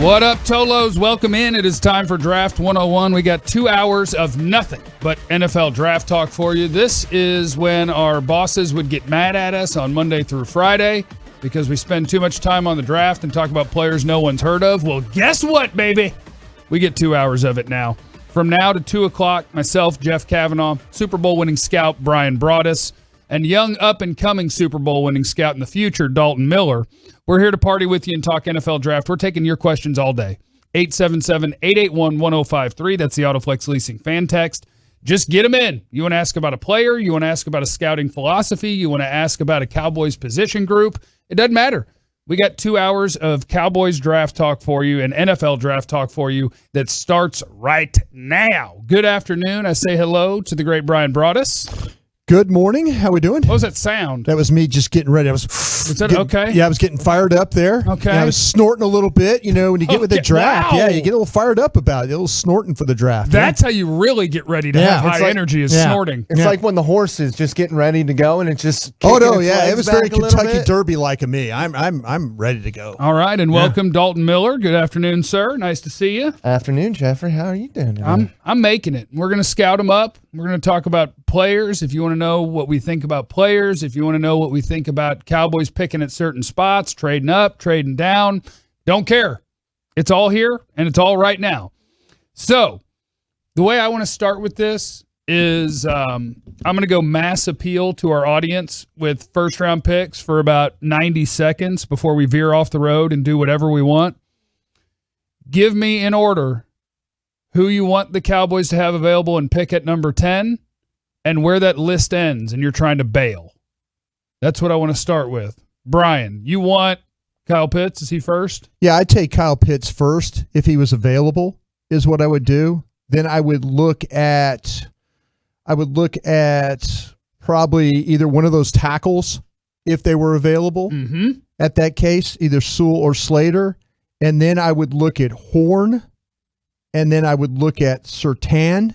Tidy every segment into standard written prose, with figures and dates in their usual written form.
What up, Tolos? Welcome in. It is time for Draft 101. We got 2 hours of nothing but NFL draft talk for you. This is when our bosses would get mad at us on Monday through Friday because we spend too much time on the draft and talk about players no one's heard of. Well, guess what, baby? We get 2 hours of it now. From now to 2 o'clock, myself, Jeff Cavanaugh, Super Bowl winning scout Bryan Broaddus, and young up-and-coming Super Bowl winning scout in the future, Dalton Miller. We're here to party with you and talk NFL draft. We're taking your questions all day. 877-881-1053. That's the Autoflex Leasing fan text. Just get them in. You want to ask about a player? You want to ask about a scouting philosophy? You want to ask about a Cowboys position group? It doesn't matter. We got 2 hours of Cowboys draft talk for you and NFL draft talk for you that starts right now. Good afternoon. I say hello to the great Bryan Broaddus. Good morning. How we doing? What was that sound? That was me just getting ready. Was that okay? Yeah, I was getting fired up there. Okay. And I was snorting a little bit. You know, when you get with the draft, wow. yeah, you get a little fired up about it. A little snorting for the draft. That's how you really get ready to have high energy is snorting. It's like when the horse is just getting ready to go and it's just it was very Kentucky Derby like of me. I'm ready to go. All right, and welcome Dalton Miller. Good afternoon, sir. Nice to see you. Afternoon, Jeffrey. How are you doing today? I'm making it. We're going to scout them up. We're going to talk about players. If you want to know what we think about players, if you want to know what we think about Cowboys picking at certain spots, trading up, trading down, don't care. It's all here, and it's all right now. So the way I want to start with this is I'm going to go mass appeal to our audience with first-round picks for about 90 seconds before we veer off the road and do whatever we want. Give me in order who you want the Cowboys to have available and pick at number 10 and where that list ends and you're trying to bail. That's what I want to start with. Bryan, you want Kyle Pitts? Is he first? Yeah, I'd take Kyle Pitts first if he was available is what I would do. Then I would look at probably either one of those tackles if they were available. Mm-hmm. At that case, either Sewell or Slater. And then I would look at Horn. And then I would look at Surtain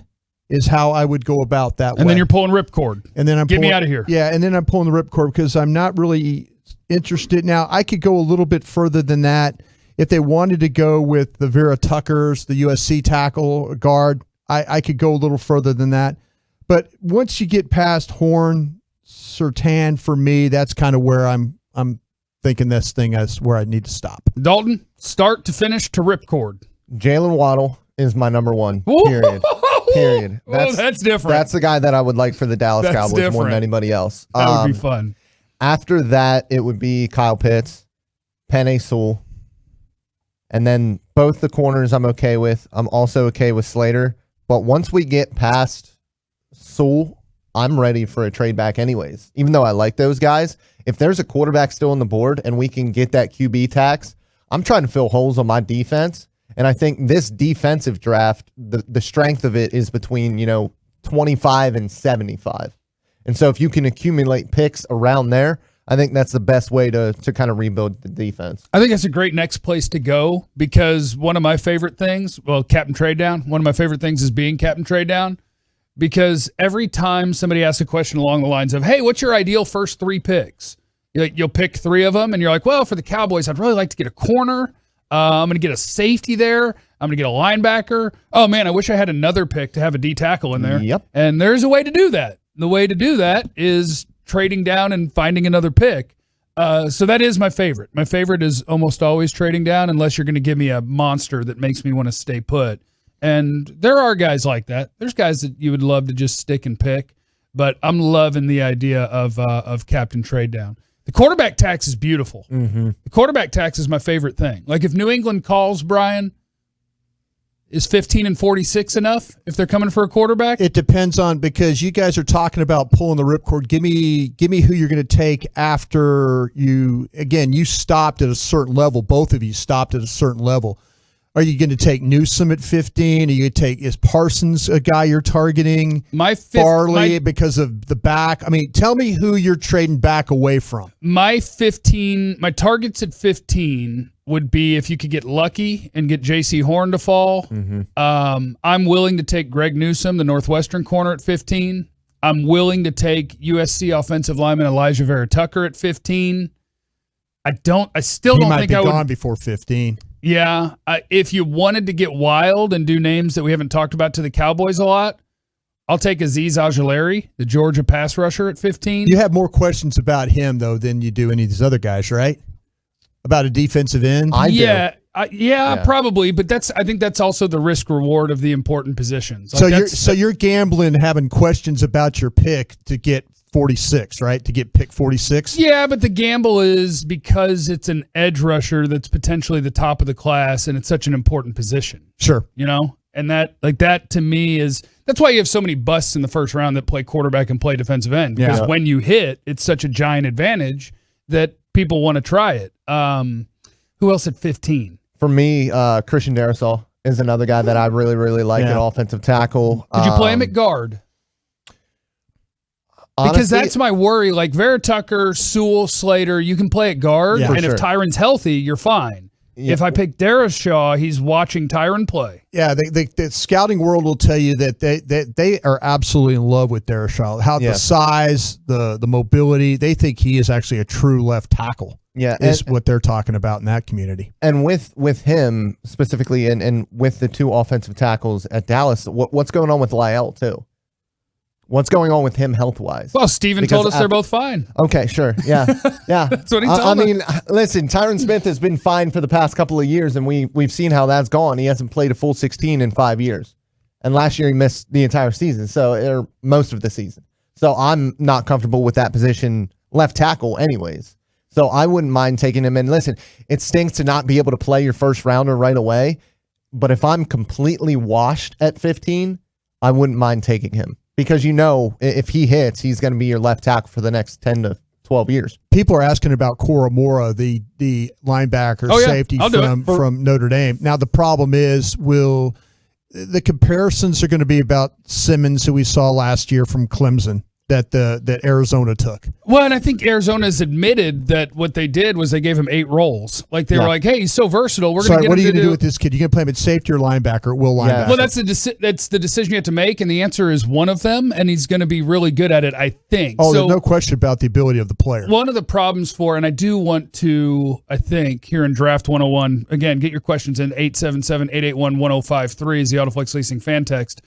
is how I would go about that way. And then you're pulling ripcord. And then Get me out of here. Yeah, and then I'm pulling the ripcord because I'm not really interested. Now, I could go a little bit further than that. If they wanted to go with the Vera Tuckers, the USC tackle guard, I could go a little further than that. But once you get past Horn, Surtain, for me, that's kind of where I'm thinking this thing is where I need to stop. Dalton, start to finish to ripcord. Jalen Waddle is my number one, period. Period. That's different. That's the guy that I would like for the Dallas Cowboys more than anybody else. That would be fun. After that, it would be Kyle Pitts, Penei Sewell, and then both the corners I'm okay with. I'm also okay with Slater. But once we get past Sewell, I'm ready for a trade back anyways. Even though I like those guys, if there's a quarterback still on the board and we can get that QB tax, I'm trying to fill holes on my defense. And I think this defensive draft, the strength of it is between, 25 and 75. And so if you can accumulate picks around there, I think that's the best way to kind of rebuild the defense. I think that's a great next place to go because one of my favorite things, Captain Trade Down, one of my favorite things is being Captain Trade Down because every time somebody asks a question along the lines of, hey, what's your ideal first 3 picks? You'll pick 3 of them and you're like, well, for the Cowboys, I'd really like to get a corner. I'm going to get a safety there. I'm going to get a linebacker. Oh, man, I wish I had another pick to have a D tackle in there. Yep. And there's a way to do that. The way to do that is trading down and finding another pick. So that is my favorite. My favorite is almost always trading down unless you're going to give me a monster that makes me want to stay put. And there are guys like that. There's guys that you would love to just stick and pick. But I'm loving the idea of Captain Trade Down. The quarterback tax is beautiful. Mm-hmm. The quarterback tax is my favorite thing. Like if New England calls, Bryan, is 15 and 46 enough if they're coming for a quarterback? It depends on because you guys are talking about pulling the ripcord. Give me who you're going to take after you stopped at a certain level. Both of you stopped at a certain level. Are you going to take Newsome at 15? Are you going to take, is Parsons a guy you're targeting? Farley because of the back? I mean, tell me who you're trading back away from. My targets at 15 would be if you could get lucky and get J.C. Horn to fall. Mm-hmm. I'm willing to take Greg Newsome, the Northwestern corner, at 15. I'm willing to take USC offensive lineman Elijah Vera Tucker at 15. I still don't think I would. He might be gone before 15. Yeah. If you wanted to get wild and do names that we haven't talked about to the Cowboys a lot, I'll take Azeez Ojulari, the Georgia pass rusher at 15. You have more questions about him, though, than you do any of these other guys, right? About a defensive end? Yeah, probably. But I think that's also the risk reward of the important positions. So you're gambling, having questions about your pick to get 46, right? To get pick 46? Yeah, but the gamble is because it's an edge rusher that's potentially the top of the class, and it's such an important position. Sure. And that to me that's why you have so many busts in the first round that play quarterback and play defensive end. Because when you hit, it's such a giant advantage that people want to try it. Who else at 15? For me, Christian Darrisaw is another guy that I really, really like at offensive tackle. Did you play him at guard? Honestly, because that's my worry. Like Vera Tucker, Sewell, Slater, you can play at guard, and if Tyron's healthy, you're fine. Yeah. If I pick Darrisaw, he's watching Tyron play. Yeah, the scouting world will tell you that they are absolutely in love with Darrisaw. The size, the mobility, they think he is actually a true left tackle. Yeah, is what they're talking about in that community. And with him specifically, and with the two offensive tackles at Dallas, what's going on with Lyle too? What's going on with him health-wise? Well, Steven told us they're both fine. Okay, sure. Yeah. That's what he told me. I mean, listen, Tyron Smith has been fine for the past couple of years, and we've seen how that's gone. He hasn't played a full 16 in 5 years. And last year he missed the entire season, or most of the season. So I'm not comfortable with that position left tackle anyways. So I wouldn't mind taking him. And listen, it stinks to not be able to play your first rounder right away. But if I'm completely washed at 15, I wouldn't mind taking him. Because if he hits, he's going to be your left tackle for the next 10 to 12 years. People are asking about Koromora, the linebacker safety from Notre Dame. Now, the problem is, the comparisons are going to be about Simmons, who we saw last year from Clemson, that Arizona took. Well, and I think Arizona's admitted that what they did was they gave him 8 roles. Like they were like, "Hey, he's so versatile. We're going to get him." What are you going to do with this kid? You going to play him at safety or linebacker? Linebacker. Well, that's the decision you have to make, and the answer is one of them, and he's going to be really good at it, I think. Oh, there's no question about the ability of the player. One of the problems and I do want to, I think, here in Draft 101, again, get your questions in 877-881-1053 is the Autoflex Leasing fan text.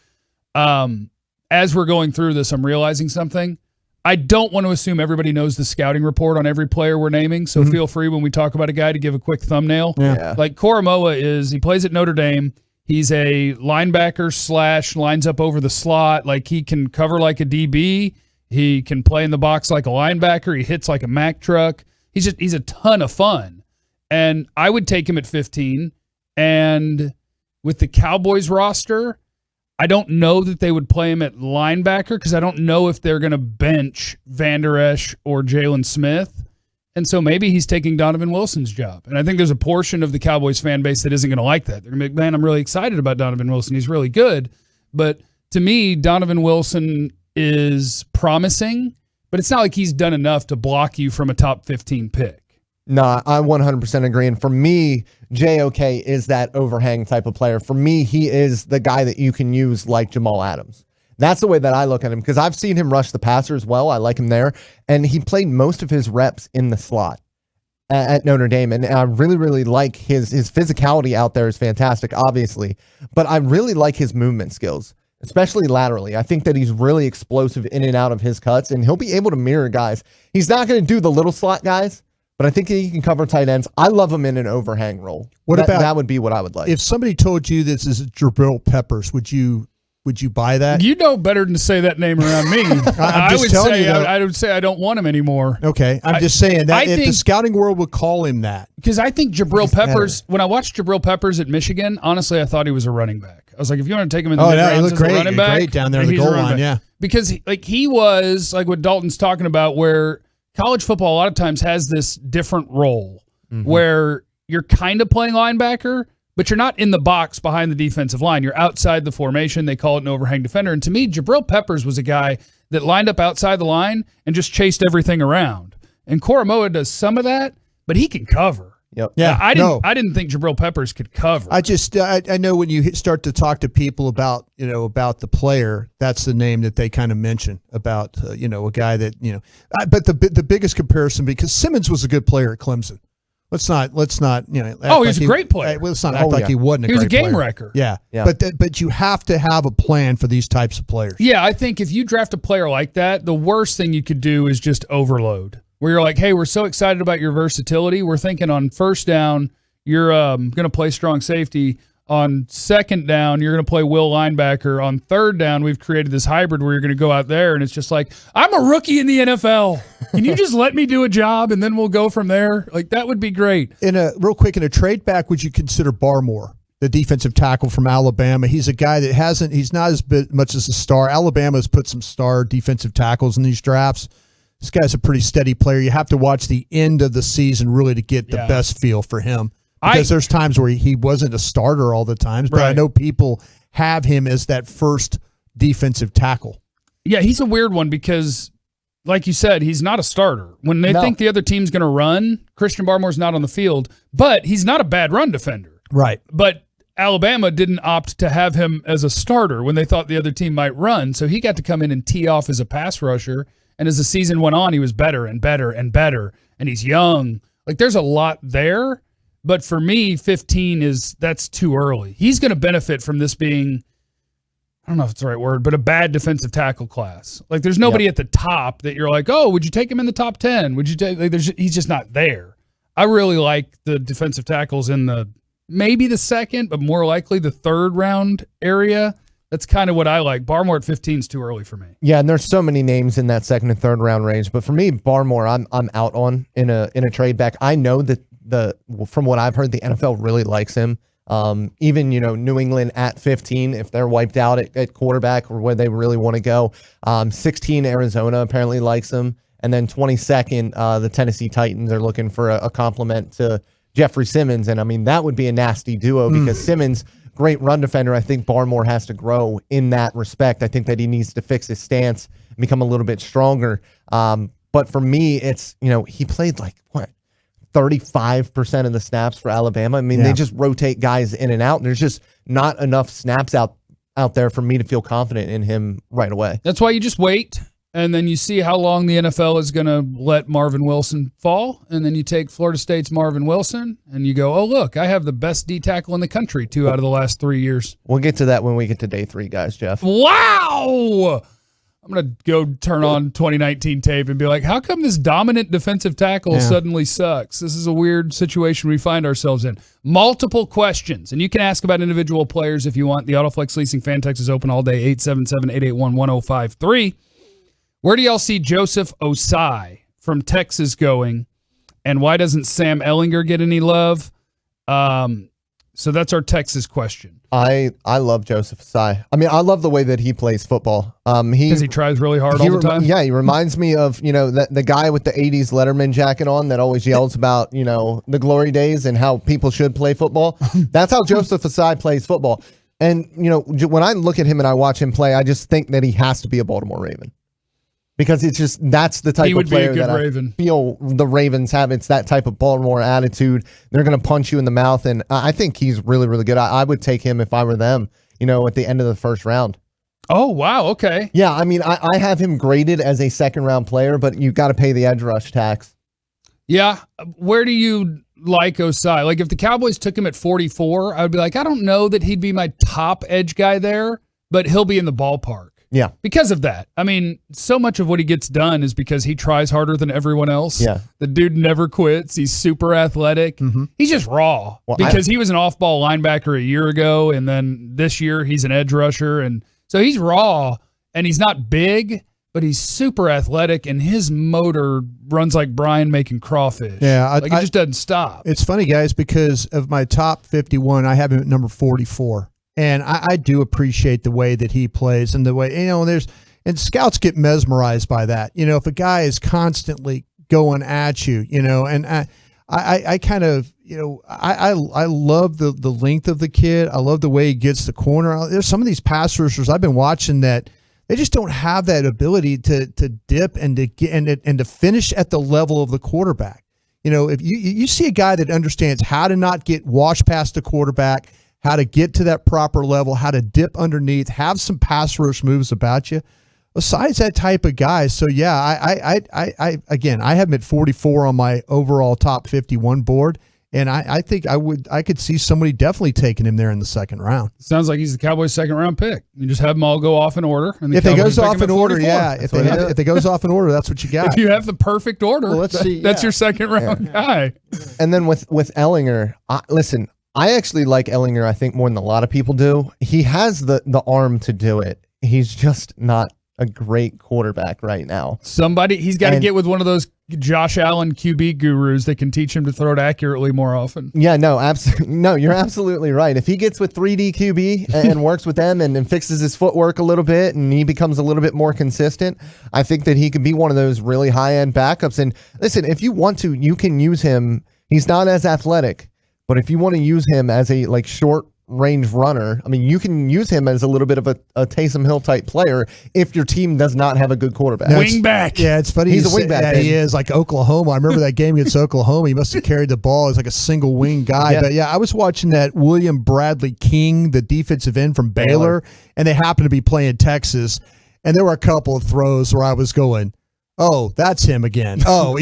As we're going through this, I'm realizing something. I don't want to assume everybody knows the scouting report on every player we're naming, so feel free when we talk about a guy to give a quick thumbnail. Yeah. Like Koromora he plays at Notre Dame. He's a linebacker / lines up over the slot. Like he can cover like a DB. He can play in the box like a linebacker. He hits like a Mack truck. He's a ton of fun. And I would take him at 15. And with the Cowboys roster, I don't know that they would play him at linebacker because I don't know if they're going to bench Van Der Esch or Jalen Smith. And so maybe he's taking Donovan Wilson's job. And I think there's a portion of the Cowboys fan base that isn't going to like that. They're going to be like, man, I'm really excited about Donovan Wilson. He's really good. But to me, Donovan Wilson is promising, but it's not like he's done enough to block you from a top 15 pick. No, I 100% agree. And for me, JOK is that overhang type of player. For me, he is the guy that you can use like Jamal Adams. That's the way that I look at him because I've seen him rush the passer as well. I like him there. And he played most of his reps in the slot at Notre Dame. And I really, really like his physicality out there is fantastic, obviously. But I really like his movement skills, especially laterally. I think that he's really explosive in and out of his cuts, and he'll be able to mirror guys. He's not going to do the little slot guys, but I think he can cover tight ends. I love him in an overhang role. That would be what I would like. If somebody told you this is Jabril Peppers, would you buy that? You know better than to say that name around me. I would say I don't want him anymore. Okay, I'm just saying that if the scouting world would call him that. Because I think Jabril Peppers, when I watched Jabril Peppers at Michigan, honestly, I thought he was a running back. I was like, if you want to take him in the mid-rounds as a running back, great down there in the goal line, yeah. Because he was like what Dalton's talking about, where college football a lot of times has this different role where you're kind of playing linebacker, but you're not in the box behind the defensive line. You're outside the formation. They call it an overhang defender. And to me, Jabril Peppers was a guy that lined up outside the line and just chased everything around. And Koromora does some of that, but he can cover. Yep. Yeah. I didn't think Jabril Peppers could cover. I know when you start to talk to people about the player, that's the name that they kind of mention about a guy that but the biggest comparison, because Simmons was a good player at Clemson. Let's not. Oh, he's a great player. Let's not act like he wasn't. He was a game player. wrecker. Yeah. Yeah. But you have to have a plan for these types of players. Yeah, I think if you draft a player like that, the worst thing you could do is just overload. Where you're like, hey, we're so excited about your versatility. We're thinking on first down, you're going to play strong safety. On second down, you're going to play will linebacker. On third down, we've created this hybrid where you're going to go out there, and it's just like, I'm a rookie in the NFL. Can you just let me do a job, and then we'll go from there? Like, that would be great. Real quick, in a trade back, would you consider Barmore, the defensive tackle from Alabama? He's a guy that he's not as much as a star. Alabama's put some star defensive tackles in these drafts. This guy's a pretty steady player. You have to watch the end of the season really to get the best feel for him. Because there's times where he wasn't a starter all the times, but I know people have him as that first defensive tackle. Yeah, he's a weird one because, like you said, he's not a starter. When they think the other team's going to run, Christian Barmore's not on the field, but he's not a bad run defender. Right. But Alabama didn't opt to have him as a starter when they thought the other team might run, so he got to come in and tee off as a pass rusher, and as the season went on, he was better and better and better, and he's young. Like, there's a lot there. But for me, 15 that's too early. He's going to benefit from this being, I don't know if it's the right word, but a bad defensive tackle class. Like, there's nobody at the top that you're like, oh, would you take him in the top 10? Would you take? Like, he's just not there. I really like the defensive tackles in maybe the second, but more likely the third round area. That's kind of what I like. Barmore at 15 is too early for me. Yeah, and there's so many names in that second and third round range. But for me, Barmore, I'm out on in a trade back. I know that from what I've heard, the NFL really likes him. Even, New England at 15, if they're wiped out at quarterback or where they really want to go. 16, Arizona apparently likes him. And then 22nd, the Tennessee Titans are looking for a compliment to Jeffrey Simmons. And I mean, that would be a nasty duo because Simmons, great run defender. I think Barmore has to grow in that respect. I think that he needs to fix his stance and become a little bit stronger. But for me, it's, he played 35% of the snaps for Alabama. I mean, they just rotate guys in and out. And there's just not enough snaps out there for me to feel confident in him right away. That's why you just wait, and then you see how long the NFL is going to let Marvin Wilson fall, and then you take Florida State's Marvin Wilson, and you go, oh, look, I have the best D tackle in the country 2 out of the last 3 years. We'll get to that when we get to day 3, guys, Jeff. Wow! I'm going to go turn on 2019 tape and be like, how come this dominant defensive tackle suddenly sucks? This is a weird situation we find ourselves in. Multiple questions, and you can ask about individual players if you want. The Autoflex Leasing fan text is open all day, 877-881-1053. Where do y'all see Joseph Osai from Texas going, and why doesn't Sam Ehlinger get any love? So that's our Texas question. I love Joseph Osai. I mean, I love the way that he plays football. Because he tries really hard all the time? Yeah, he reminds me of, the guy with the 80s Letterman jacket on that always yells about, the glory days and how people should play football. That's how Joseph Osai plays football. And, when I look at him and I watch him play, I just think that he has to be a Baltimore Raven. Because it's just, that's the type of player that Raven. I feel the Ravens have. It's that type of Baltimore attitude. They're going to punch you in the mouth, and I think he's really, really good. I would take him if I were them, at the end of the first round. Oh, wow, okay. Yeah, I mean, I have him graded as a second-round player, but you got to pay the edge rush tax. Yeah, where do you like Osai? Like, if the Cowboys took him at 44, I would be like, I don't know that he'd be my top edge guy there, but he'll be in the ballpark. Yeah. Because of that. I mean, so much of what he gets done is because he tries harder than everyone else. Yeah. The dude never quits. He's super athletic. Mm-hmm. He's just raw because he was an off-ball linebacker a year ago, and then this year he's an edge rusher. And so he's raw, and he's not big, but he's super athletic, and his motor runs like Bryan making crawfish. Yeah. It just doesn't stop. It's funny, guys, because of my top 51, I have him at number 44. And I do appreciate the way that he plays and the way, and scouts get mesmerized by that. If a guy is constantly going at you, and I kind of, I love the length of the kid. I love the way he gets the corner. There's some of these pass rushers I've been watching that they just don't have that ability to dip and to get and to finish at the level of the quarterback. If you see a guy that understands how to not get washed past the quarterback, how to get to that proper level, how to dip underneath, have some pass rush moves about you. besides that type of guy. So yeah, I again, I have him at 44 on my overall top 51 board. And I think I could see somebody definitely taking him there in the second round. Sounds like he's the Cowboys' second round pick. You just have them all go off in order. And if they goes off in order, yeah. If they goes off in order, that's what you got. If you have the perfect order, well, let's see, that's your second round guy. And then with Ehlinger, listen, I actually like Ehlinger, I think, more than a lot of people do. He has the arm to do it. He's just not a great quarterback right now. He's got to get with one of those Josh Allen QB gurus that can teach him to throw it accurately more often. Yeah, no, absolutely. No, you're absolutely right. If he gets with 3D QB and works with them and fixes his footwork a little bit and he becomes a little bit more consistent, I think that he could be one of those really high-end backups. And listen, if you want to, you can use him. He's not as athletic, but if you want to use him as a short range runner, I mean, you can use him as a little bit of a Taysom Hill type player if your team does not have a good quarterback. Wingback. Yeah, it's funny. He's a wingback. Yeah, he is, like Oklahoma. I remember that game against Oklahoma. He must have carried the ball as like a single wing guy. Yeah. But yeah, I was watching that William Bradley King, the defensive end from Baylor, and they happened to be playing Texas. And there were a couple of throws where I was going, oh, that's him again. Oh,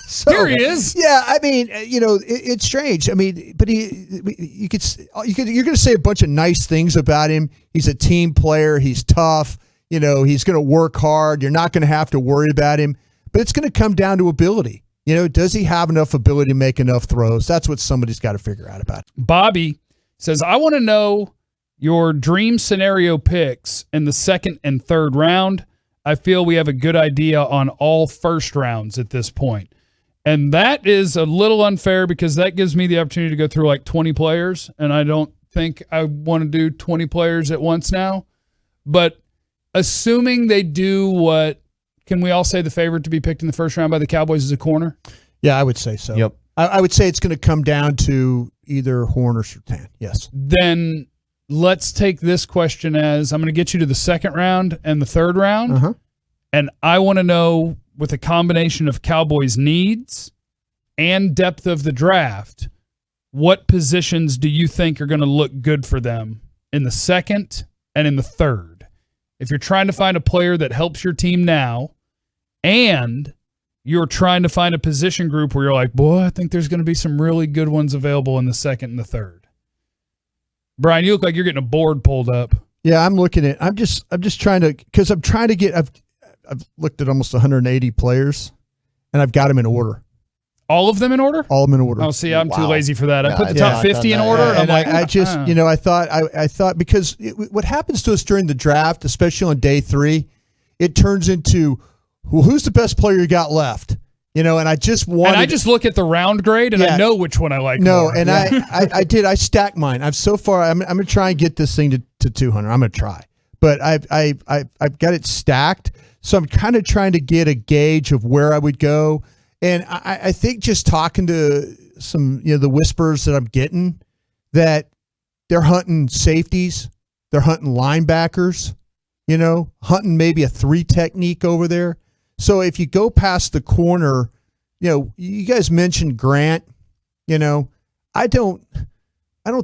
so, here he is. Yeah, I mean, it's strange. I mean, but you're going to say a bunch of nice things about him. He's a team player. He's tough. He's going to work hard. You're not going to have to worry about him. But it's going to come down to ability. Does he have enough ability to make enough throws? That's what somebody's got to figure out about it. Bobby says, I want to know your dream scenario picks in the second and third round. I feel we have a good idea on all first rounds at this point. And that is a little unfair because that gives me the opportunity to go through like 20 players, and I don't think I want to do 20 players at once now. But assuming they do what, can we all say the favorite to be picked in the first round by the Cowboys is a corner? Yeah, I would say so. Yep. I would say it's going to come down to either Horn or Surtain. Yes. Then let's take this question as I'm going to get you to the second round and the third round. Uh-huh. And I want to know, with a combination of Cowboys needs and depth of the draft, what positions do you think are going to look good for them in the second and in the third? If you're trying to find a player that helps your team now and you're trying to find a position group where you're like, boy, I think there's going to be some really good ones available in the second and the third. Bryan, you look like you're getting a board pulled up. Yeah, I'm looking at. I'm just trying to, because I'm trying to get. I've looked at almost 180 players, and I've got them in order. All of them in order? All of them in order. Oh, see, I'm too lazy for that. I put the Yeah, top 50 in order, and I'm like, I just, I thought because what happens to us during the draft, especially on day 3, it turns into, well, who's the best player you got left? And I just wanted. And I just look at the round grade, and I know which one I like more. And I did. I stacked mine. I'm going to try and get this thing to 200. I'm going to try, but I've got it stacked. So I'm kind of trying to get a gauge of where I would go. And I think just talking to some, the whispers that I'm getting, that they're hunting safeties, they're hunting linebackers, hunting maybe a 3 technique over there. So if you go past the corner, you guys mentioned Grant, I don't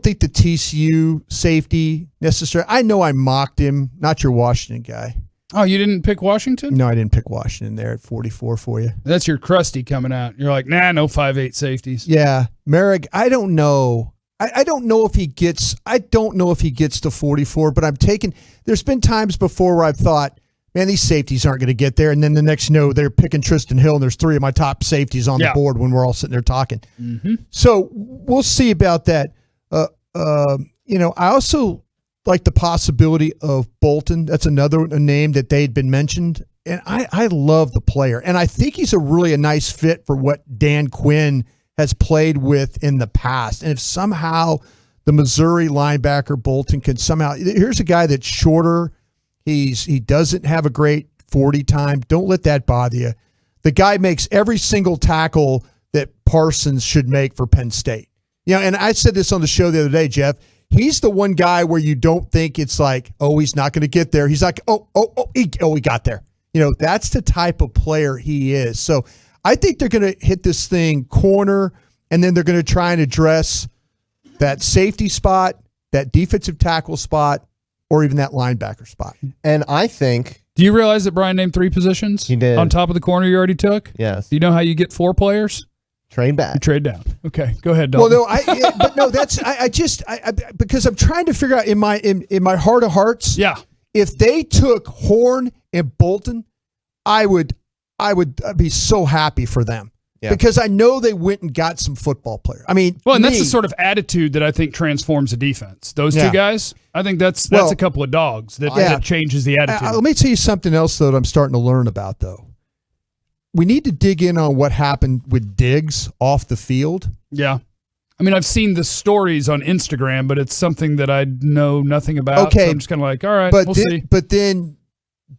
think the TCU safety necessarily. I know I mocked him, not your Washington guy. Oh, you didn't pick Washington? No, I didn't pick Washington there at 44 for you. That's your crusty coming out. You're like, nah, no 5'8" safeties. Yeah. Merrick, I don't know. I don't know if he gets to 44, but there's been times before where I've thought, man, these safeties aren't going to get there. And then the next they're picking Tristan Hill, and there's 3 of my top safeties on the board when we're all sitting there talking. Mm-hmm. So we'll see about that. I also like the possibility of Bolton. That's another name that they'd been mentioned. And I love the player. And I think he's a nice fit for what Dan Quinn has played with in the past. And if somehow the Missouri linebacker Bolton can here's a guy that's shorter. He doesn't have a great 40 time. Don't let that bother you. The guy makes every single tackle that Parsons should make for Penn State. And I said this on the show the other day, Jeff. He's the one guy where you don't think it's like, oh, he's not going to get there. He's like, he got there. That's the type of player he is. So I think they're going to hit this thing corner, and then they're going to try and address that safety spot, that defensive tackle spot, or even that linebacker spot. And I think Do you realize that Bryan named 3 positions? He did. On top of the corner you already took? Yes. Do you know how you get 4 players? Trade back. You trade down. Okay, go ahead, Dalton. Well, no, that's because I'm trying to figure out in my heart of hearts. Yeah. If they took Horn and Bolton, I would be so happy for them. Yeah. Because I know they went and got some football players. I mean, well, and that's the sort of attitude that I think transforms a defense. Those 2 guys, I think that's a couple of dogs that changes the attitude. Let me tell you something else, though, that I'm starting to learn about, though. We need to dig in on what happened with Diggs off the field. Yeah. I mean, I've seen the stories on Instagram, but it's something that I know nothing about. Okay. So I'm just kind of like, all right, we'll see. But then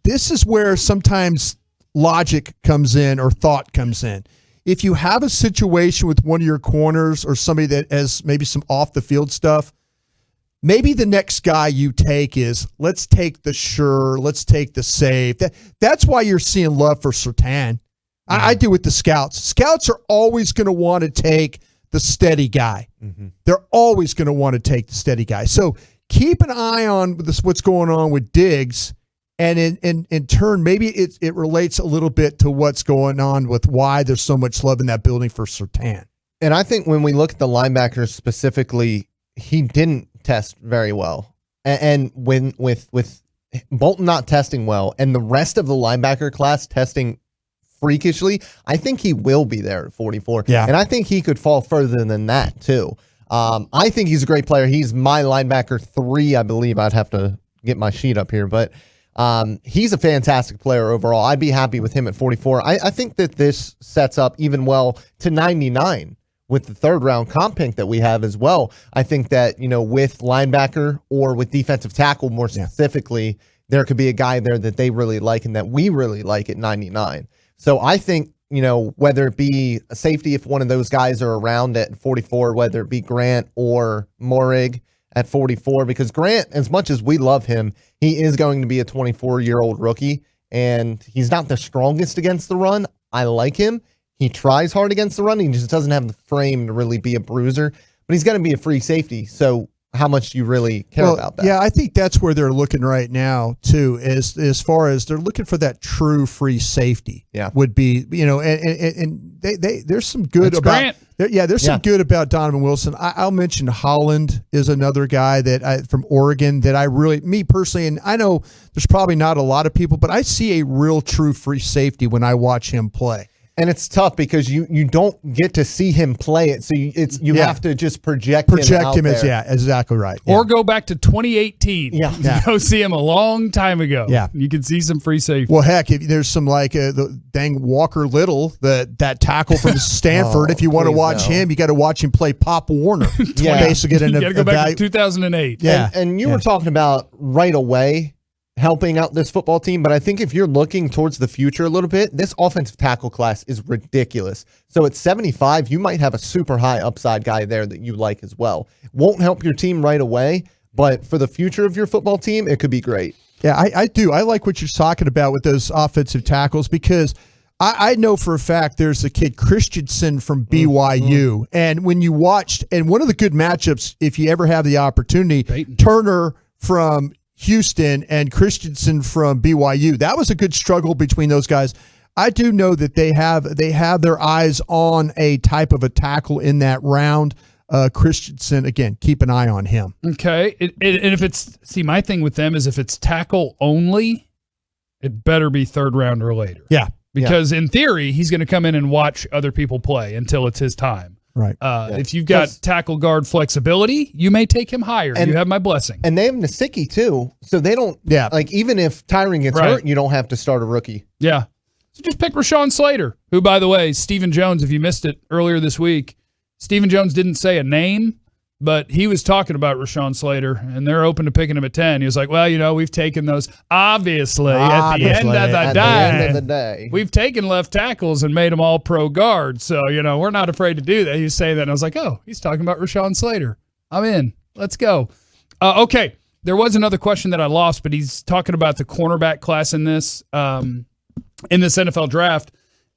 this is where sometimes logic comes in or thought comes in. If you have a situation with one of your corners or somebody that has maybe some off the field stuff, maybe the next guy you take is let's take the sure, let's take the safe. That's why you're seeing love for Surtain. I do with the scouts. Scouts are always going to want to take the steady guy. Mm-hmm. They're always going to want to take the steady guy. So keep an eye on what's going on with Diggs. And in turn, maybe it relates a little bit to what's going on with why there's so much love in that building for Surtain. And I think when we look at the linebackers specifically, he didn't test very well. And when with Bolton not testing well and the rest of the linebacker class testing freakishly, I think he will be there at 44. Yeah. And I think he could fall further than that too. I think he's a great player. He's my linebacker 3, I believe. I'd have to get my sheet up here, but he's a fantastic player overall. I'd be happy with him at 44. I think that this sets up even well to 99 with the 3rd round comp pick that we have as well. I think that, with linebacker or with defensive tackle more specifically, there could be a guy there that they really like and that we really like at 99. So I think, whether it be a safety, if one of those guys are around at 44, whether it be Grant or Morig at 44, because Grant, as much as we love him, he is going to be a 24-year-old rookie, and he's not the strongest against the run. I like him. He tries hard against the run. He just doesn't have the frame to really be a bruiser, but he's going to be a free safety. So how much do you really care about that? Yeah, I think that's where they're looking right now, too, as far as they're looking for that true free safety. Yeah. Would be, and there's some good that's about Grant. There's some good about Donovan Wilson. I'll mention Holland is another guy from Oregon that I really, me personally, and I know there's probably not a lot of people, but I see a real true free safety when I watch him play. And it's tough because you don't get to see him play it, so you have to just project him as exactly right. Or go back to 2018. Yeah. Go see him a long time ago. Yeah, you can see some free safety. Well, heck, if there's some like the dang Walker Little, that tackle from Stanford. If you want to watch him, you got to watch him play Pop Warner. Basically, you got to go back to 2008. Yeah, and you were talking about right away helping out this football team, but I think if you're looking towards the future a little bit, this offensive tackle class is ridiculous. So at 75, you might have a super high upside guy there that you like as well. Won't help your team right away, but for the future of your football team, it could be great. Yeah, I do. I like what you're talking about with those offensive tackles because I know for a fact there's a kid, Christensen from BYU, and when you watched, and one of the good matchups, if you ever have the opportunity, Turner from Houston and Christensen from BYU. That was a good struggle between those guys. I do know that they have their eyes on a type of a tackle in that round. Christensen, again, keep an eye on him. Okay. And if it's, my thing with them is if it's tackle only, it better be 3rd round or later. Yeah. Because in theory, he's going to come in and watch other people play until it's his time. Right. If you've got tackle guard flexibility, you may take him higher. And you have my blessing. And they have Nasicki too, so they don't. Yeah. Like even if Tyree gets hurt, you don't have to start a rookie. Yeah. So just pick Rashawn Slater, who, by the way, Stephen Jones. If you missed it earlier this week, Stephen Jones didn't say a name, but he was talking about Rashawn Slater, and they're open to picking him at 10. He was like, well, we've taken those. Obviously, at the end of the day, we've taken left tackles and made them all pro guards. So, we're not afraid to do that. He was saying that, and I was like, oh, he's talking about Rashawn Slater. I'm in. Let's go. Okay, there was another question that I lost, but he's talking about the cornerback class in this NFL draft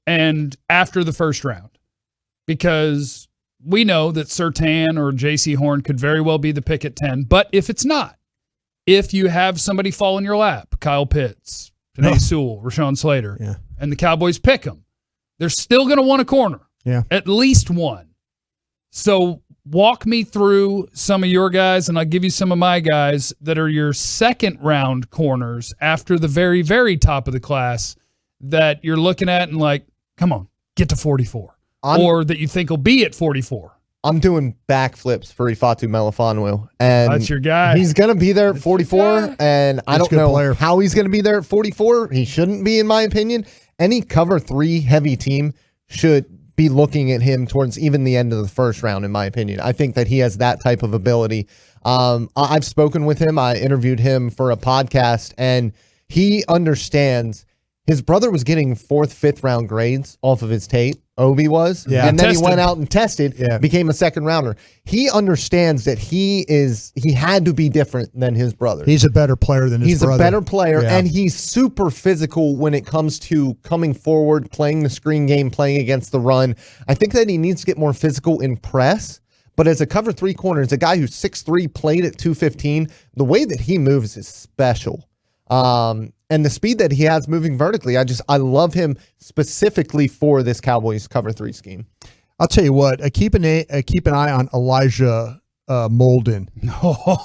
and after the 1st round, because we know that Surtain or J.C. Horn could very well be the pick at 10, but if it's not, if you have somebody fall in your lap, Kyle Pitts, Danae Sewell, Rashawn Slater, Yeah. and the Cowboys pick them, they're still going to want a corner. Yeah. At least one. So walk me through some of your guys, and I'll give you some of my guys that are your second-round corners after the very, very top of the class that you're looking at and like, come on, get to 44. Or that you think will be at 44. I'm doing backflips for Ifeatu Melifonwu, and That's your guy. He's going to be there at 44, and I don't know how he's going to be there at 44. He shouldn't be, in my opinion. Any cover 3 heavy team should be looking at him towards even the end of the first round, in my opinion. I think that he has that type of ability. I've spoken with him. I interviewed him for a podcast, and he understands. His brother was getting 4th, 5th round grades off of his tape. Obi was. Yeah. And then he went out and tested, became a second rounder. He understands that he had to be different than his brother. He's a better player than his brother. He's a better player, and he's super physical when it comes to coming forward, playing the screen game, playing against the run. I think that he needs to get more physical in press. But as a cover 3 corner, as a guy who's 6'3", played at 215, the way that he moves is special. And the speed that he has moving vertically, I love him specifically for this Cowboys cover 3 scheme. I'll tell you what, keep an eye on Elijah Molden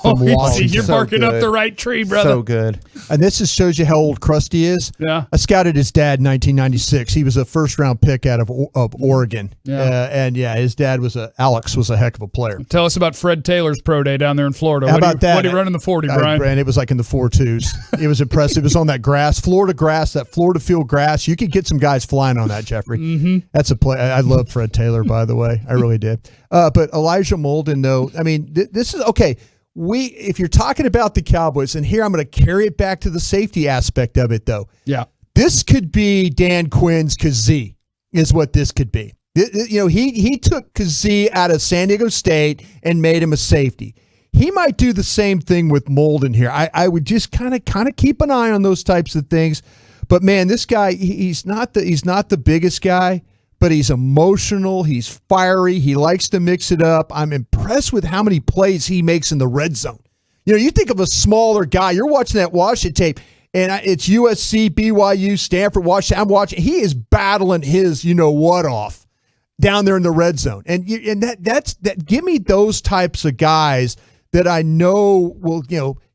from Washington. You're barking up the right tree, brother. So good. And this just shows you how old Krusty is. Yeah. I scouted his dad in 1996. He was a first-round pick out of Oregon. Yeah. His dad Alex was a heck of a player. Tell us about Fred Taylor's pro day down there in Florida. How about that? What did he run in the 40, Bryan? Bryan, it was like in the 4.2s. It was impressive. It was on that grass, that Florida field grass. You could get some guys flying on that, Jeffrey. Mm-hmm. That's a play. I love Fred Taylor, by the way. I really did. But Elijah Molden, though, I mean, this is okay. If you're talking about the Cowboys, and here I'm going to carry it back to the safety aspect of it, though. Yeah. This could be Dan Quinn's Kazee, is what this could be. He took Kazee out of San Diego State and made him a safety. He might do the same thing with Molden here. I would just kind of keep an eye on those types of things. But man, this guy, he's not the biggest guy, but he's emotional. He's fiery. He likes to mix it up. I'm impressed with how many plays he makes in the red zone. You think of a smaller guy. You're watching that Washington tape, and it's USC, BYU, Stanford, Washington. I'm watching. He is battling his off down there in the red zone, and that's give me those types of guys that I know will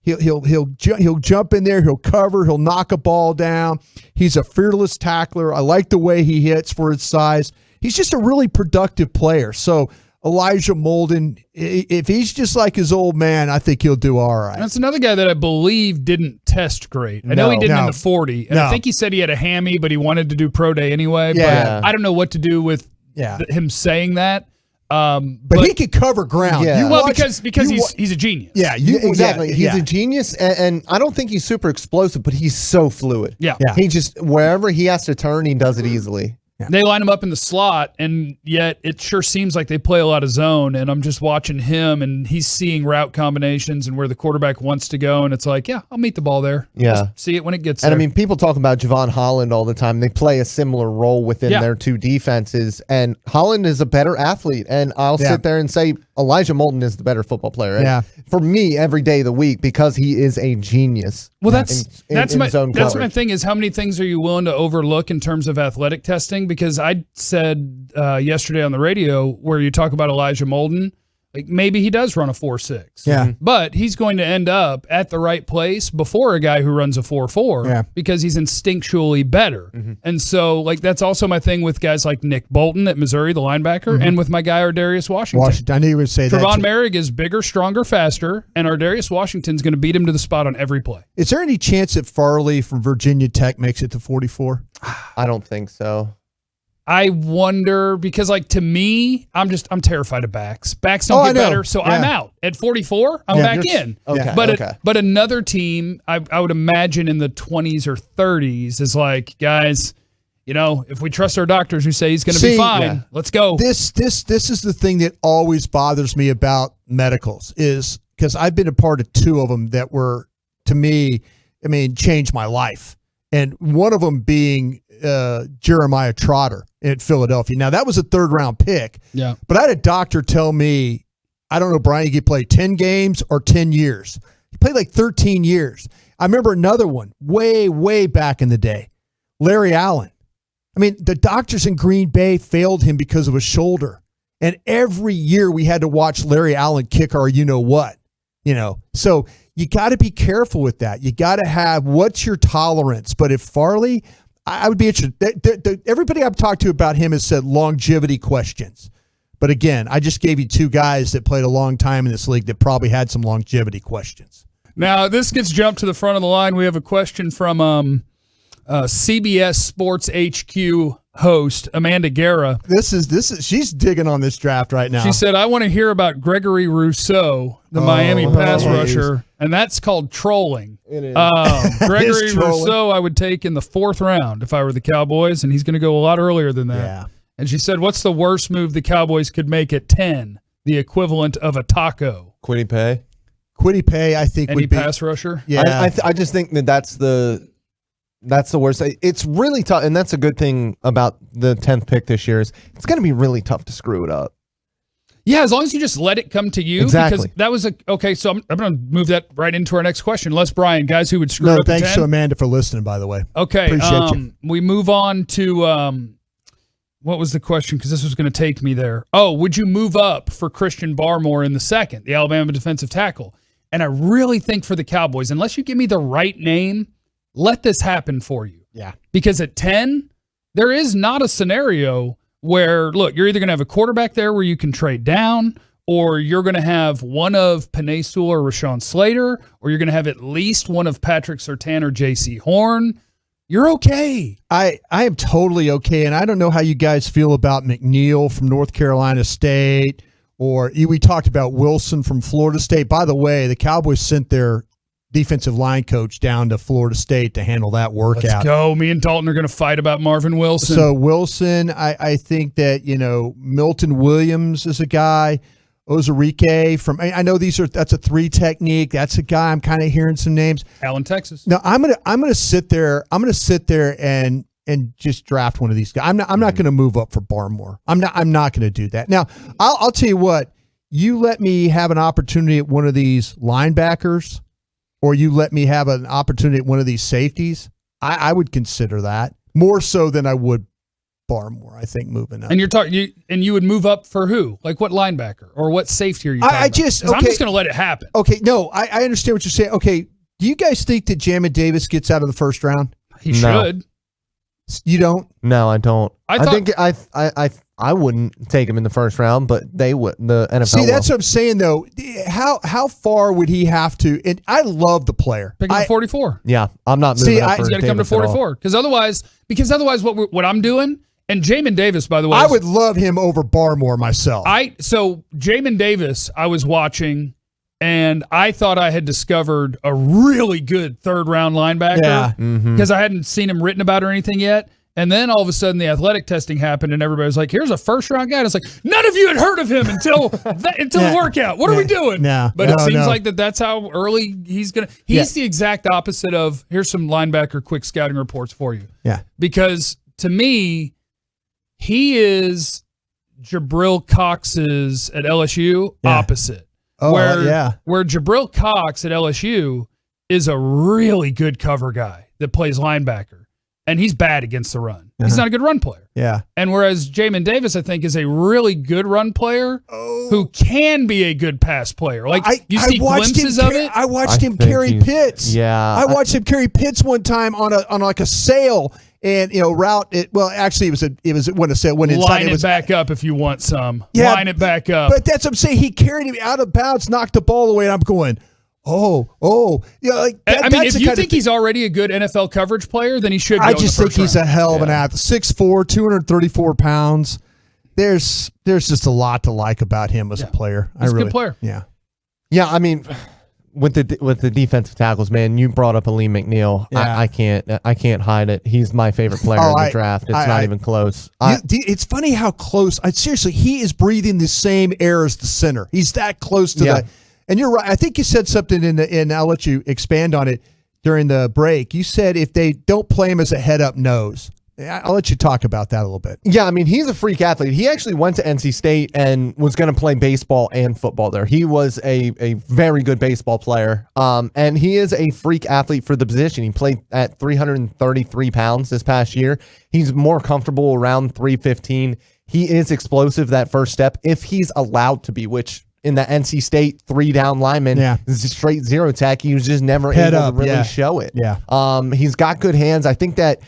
he'll jump in there, he'll cover, he'll knock a ball down. He's a fearless tackler. I like the way he hits for his size. He's just a really productive player. So Elijah Molden, if he's just like his old man, I think he'll do all right. That's another guy that I believe didn't test great. I know he didn't in the 40, and I think he said he had a hammy, but he wanted to do pro day anyway. Yeah. But I don't know what to do with him saying that. But he could cover ground. Yeah. Because he's a genius. Yeah, exactly. He's a genius, and I don't think he's super explosive, but he's so fluid. Yeah. He just, wherever he has to turn, he does it easily. Yeah. They line him up in the slot, and yet it sure seems like they play a lot of zone, and I'm just watching him, and he's seeing route combinations and where the quarterback wants to go, and it's like, I'll meet the ball there. Yeah. Just see it when it gets there. And I mean, people talk about Javon Holland all the time. They play a similar role within their two defenses, and Holland is a better athlete, and I'll sit there and say Elijah Molden is the better football player. Yeah. For me, every day of the week, because he is a genius. Well, that's my thing is how many things are you willing to overlook in terms of athletic testing? Because I said yesterday on the radio where you talk about Elijah Molden, like maybe he does run a 4.6. Yeah. But he's going to end up at the right place before a guy who runs a 4.4 because he's instinctually better. Mm-hmm. And so like that's also my thing with guys like Nick Bolton at Missouri, the linebacker, and with my guy Ardarius Washington. I knew you would say that. Trevon Merrick is bigger, stronger, faster, and Ardarius Washington's going to beat him to the spot on every play. Is there any chance that Farley from Virginia Tech makes it to 44? I don't think so. I wonder because, like, to me, I'm terrified of backs. Backs don't get better, so I'm out. At 44, I'm back in. Okay. But another team, I would imagine in the 20s or 30s is like, guys, if we trust our doctors who say he's going to be fine, let's go. This is the thing that always bothers me about medicals is because I've been a part of two of them that were, to me, changed my life. And one of them being Jeremiah Trotter at Philadelphia. Now, that was a third-round pick. Yeah. But I had a doctor tell me, I don't know, Bryan, he could play 10 games or 10 years. He played like 13 years. I remember another one way, way back in the day. Larry Allen. I mean, the doctors in Green Bay failed him because of a shoulder. And every year we had to watch Larry Allen kick our you-know-what. So you got to be careful with that. You got to have, what's your tolerance? But if Farley, I would be interested. Everybody I've talked to about him has said longevity questions. But again, I just gave you two guys that played a long time in this league that probably had some longevity questions. Now, this gets jumped to the front of the line. We have a question from CBS Sports HQ host Amanda Guerra. This is she's digging on this draft right now. She said, I want to hear about Gregory Rousseau, the Miami pass rusher, and that's called trolling. It is. Gregory trolling. Rousseau I would take in the 4th round if I were the Cowboys, and he's going to go a lot earlier than that. Yeah. And she said, what's the worst move the Cowboys could make at 10, the equivalent of a taco? Quiddy Pay. Quiddy Pay, I think, Any would be pass rusher? Yeah. I just think that's the worst. It's really tough, and that's a good thing about the 10th pick this year is it's going to be really tough to screw it up. Yeah, as long as you just let it come to you. Exactly. Because that was okay, so I'm going to move that right into our next question. Les Bryan, guys who would screw up thanks at 10? to Amanda for listening, by the way. Okay. Appreciate you. We move on to what was the question? Because this was going to take me there. Oh, would you move up for Christian Barmore in the 2nd, the Alabama defensive tackle? And I really think for the Cowboys, unless you give me the right name, let this happen for you. Yeah. Because at 10, there is not a scenario where, look, you're either going to have a quarterback there where you can trade down, or you're going to have one of Penei Sewell or Rashawn Slater, or you're going to have at least one of Patrick Surtain or J.C. Horn. You're okay. I am totally okay, and I don't know how you guys feel about McNeill from North Carolina State, or we talked about Wilson from Florida State. By the way, the Cowboys sent their defensive line coach down to Florida State to handle that workout. Let's go. Me and Dalton are going to fight about Marvin Wilson. So Wilson, I think that, Milton Williams is a guy. Ozarike from, I know that's a 3 technique. That's a guy I'm kind of hearing some names. Allen, Texas. No, I'm gonna sit there and just draft one of these guys. I'm not gonna move up for Barmore. I'm not gonna do that. Now, I'll tell you what, you let me have an opportunity at one of these linebackers, or you let me have an opportunity at one of these safeties, I would consider that more so than I would Barmore, I think, moving up. And you're talking, you would move up for who? Like what linebacker or what safety are you talking about? I'm just going to let it happen. Okay, no, I understand what you're saying. Okay, do you guys think that Jamin Davis gets out of the 1st round? He should. You don't? No, I don't. I think I wouldn't take him in the 1st round, but they would. The NFL. See, that's what I'm saying though. How far would he have to? And I love the player. Pick him at 44. Yeah, I'm not moving up for he's got to come to 44 because otherwise, what I'm doing. And Jamin Davis, by the way, I would love him over Barmore myself. So Jamin Davis, I was watching, and I thought I had discovered a really good 3rd round linebacker because I hadn't seen him written about or anything yet. And then all of a sudden, the athletic testing happened, and everybody was like, "Here's a 1st round guy." And it's like none of you had heard of him until the workout. What are we doing? But it seems like that's how early he's gonna. He's the exact opposite of here's some linebacker quick scouting reports for you. Yeah, because to me, he is Jabril Cox's at LSU opposite. Where Jabril Cox at LSU is a really good cover guy that plays linebacker, and he's bad against the run. He's not a good run player. Yeah. And whereas Jamin Davis, I think, is a really good run player who can be a good pass player. Like you see glimpses of it. I watched him carry Pitts. Yeah. I watched him carry Pitts one time on like a sail. And route it. Well, actually, it was when a sail went inside. Line it back up if you want some. Yeah, line it back up. But that's what I'm saying. He carried him out of bounds, knocked the ball away, and I'm going, if you think he's already a good NFL coverage player, then he should. I just think he's a hell of an athlete. 6'4", 234 pounds. There's just a lot to like about him as a player. He's a good player. Yeah. Yeah, I mean, with the defensive tackles, man, you brought up Alim McNeill. Yeah. I can't hide it. He's my favorite player in the draft. It's not even close. It's funny how close. Seriously, he is breathing the same air as the center. He's that close to that. And you're right. I think you said something and I'll let you expand on it during the break. You said if they don't play him as a head-up nose, I'll let you talk about that a little bit. Yeah, I mean, he's a freak athlete. He actually went to NC State and was going to play baseball and football there. He was a very good baseball player, and he is a freak athlete for the position. He played at 333 pounds this past year. He's more comfortable around 315. He is explosive that first step if he's allowed to be, which in the NC State 3-down lineman, is a straight zero tech. He was just never able to really show it. Yeah. He's got good hands. I think that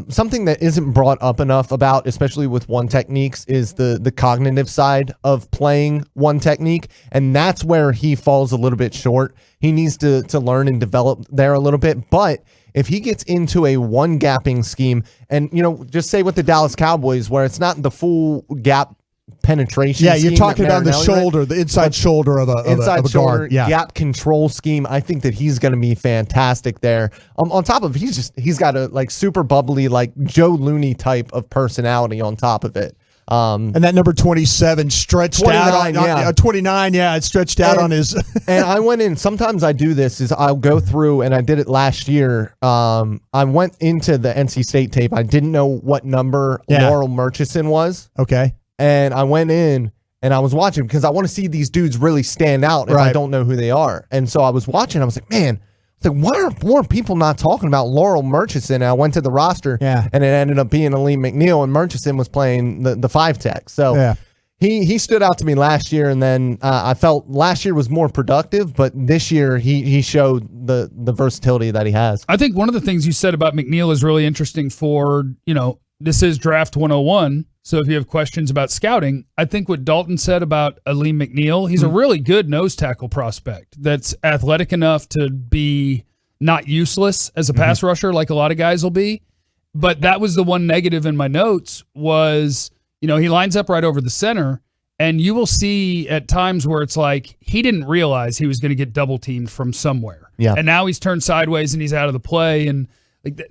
something that isn't brought up enough about, especially with one techniques, is the cognitive side of playing one technique, and that's where he falls a little bit short. He needs to learn and develop there a little bit, but if he gets into a one-gapping scheme, and just say with the Dallas Cowboys, where it's not the full gap penetration. Yeah, you're talking about the shoulder, the inside shoulder of a guard. Yeah. Gap control scheme. I think that he's going to be fantastic there. On top of he's got a super bubbly, like Joe Looney type of personality on top of it. And that number 27 stretched 29, out on 29. Yeah, it stretched out on his. And I went in. Sometimes I do this. Is I'll go through, and I did it last year. I went into the NC State tape. I didn't know what number Laurel Murchison was. Okay. And I went in and I was watching because I want to see these dudes really stand out if I don't know who they are. And so I was watching. I was like, man, why are more people not talking about Laurel Murchison? And I went to the roster, and it ended up being Alim McNeill, and Murchison was playing the 5 tech. So he stood out to me last year, and then I felt last year was more productive, but this year he showed the versatility that he has. I think one of the things you said about McNeill is really interesting for, this is Draft 101. So if you have questions about scouting, I think what Dalton said about Alim McNeill, he's a really good nose tackle prospect that's athletic enough to be not useless as a pass rusher like a lot of guys will be. But that was the one negative in my notes was, he lines up right over the center, and you will see at times where it's like he didn't realize he was going to get double teamed from somewhere. Yeah. And now he's turned sideways and he's out of the play. And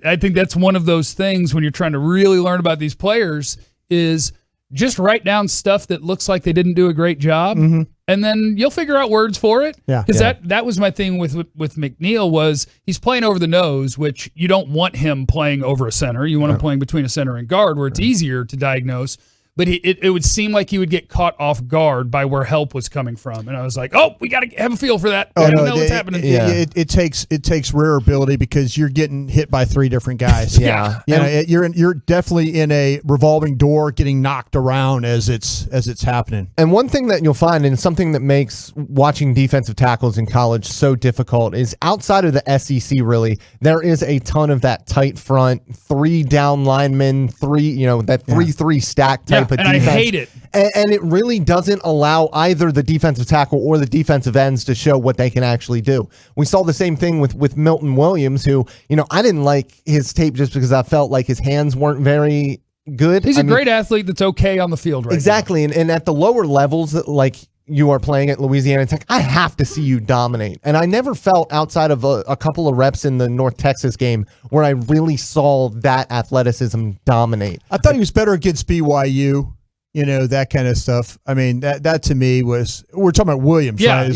I think that's one of those things when you're trying to really learn about these players is just write down stuff that looks like they didn't do a great job, and then you'll figure out words for it. Yeah. Because that was my thing with McNeill was he's playing over the nose, which you don't want him playing over a center. You want him playing between a center and guard where it's easier to diagnose. But it would seem like he would get caught off guard by where help was coming from. And I was like, we got to have a feel for that. I don't know what's happening. It takes rare ability because you're getting hit by 3 different guys. You're definitely in a revolving door getting knocked around as it's happening. And one thing that you'll find, and something that makes watching defensive tackles in college so difficult, is outside of the SEC, really, there is a ton of that tight front, 3-down linemen, 3-3 stack type. And I hate it. And it really doesn't allow either the defensive tackle or the defensive ends to show what they can actually do. We saw the same thing with Milton Williams, who, I didn't like his tape just because I felt like his hands weren't very good. He's a great athlete that's okay on the field right exactly. now. And at the lower levels, like you are playing at Louisiana Tech, I have to see you dominate. And I never felt outside of a couple of reps in the North Texas game where I really saw that athleticism dominate. I thought he was better against BYU, that kind of stuff. I mean, that to me was, we're talking about Williams, right?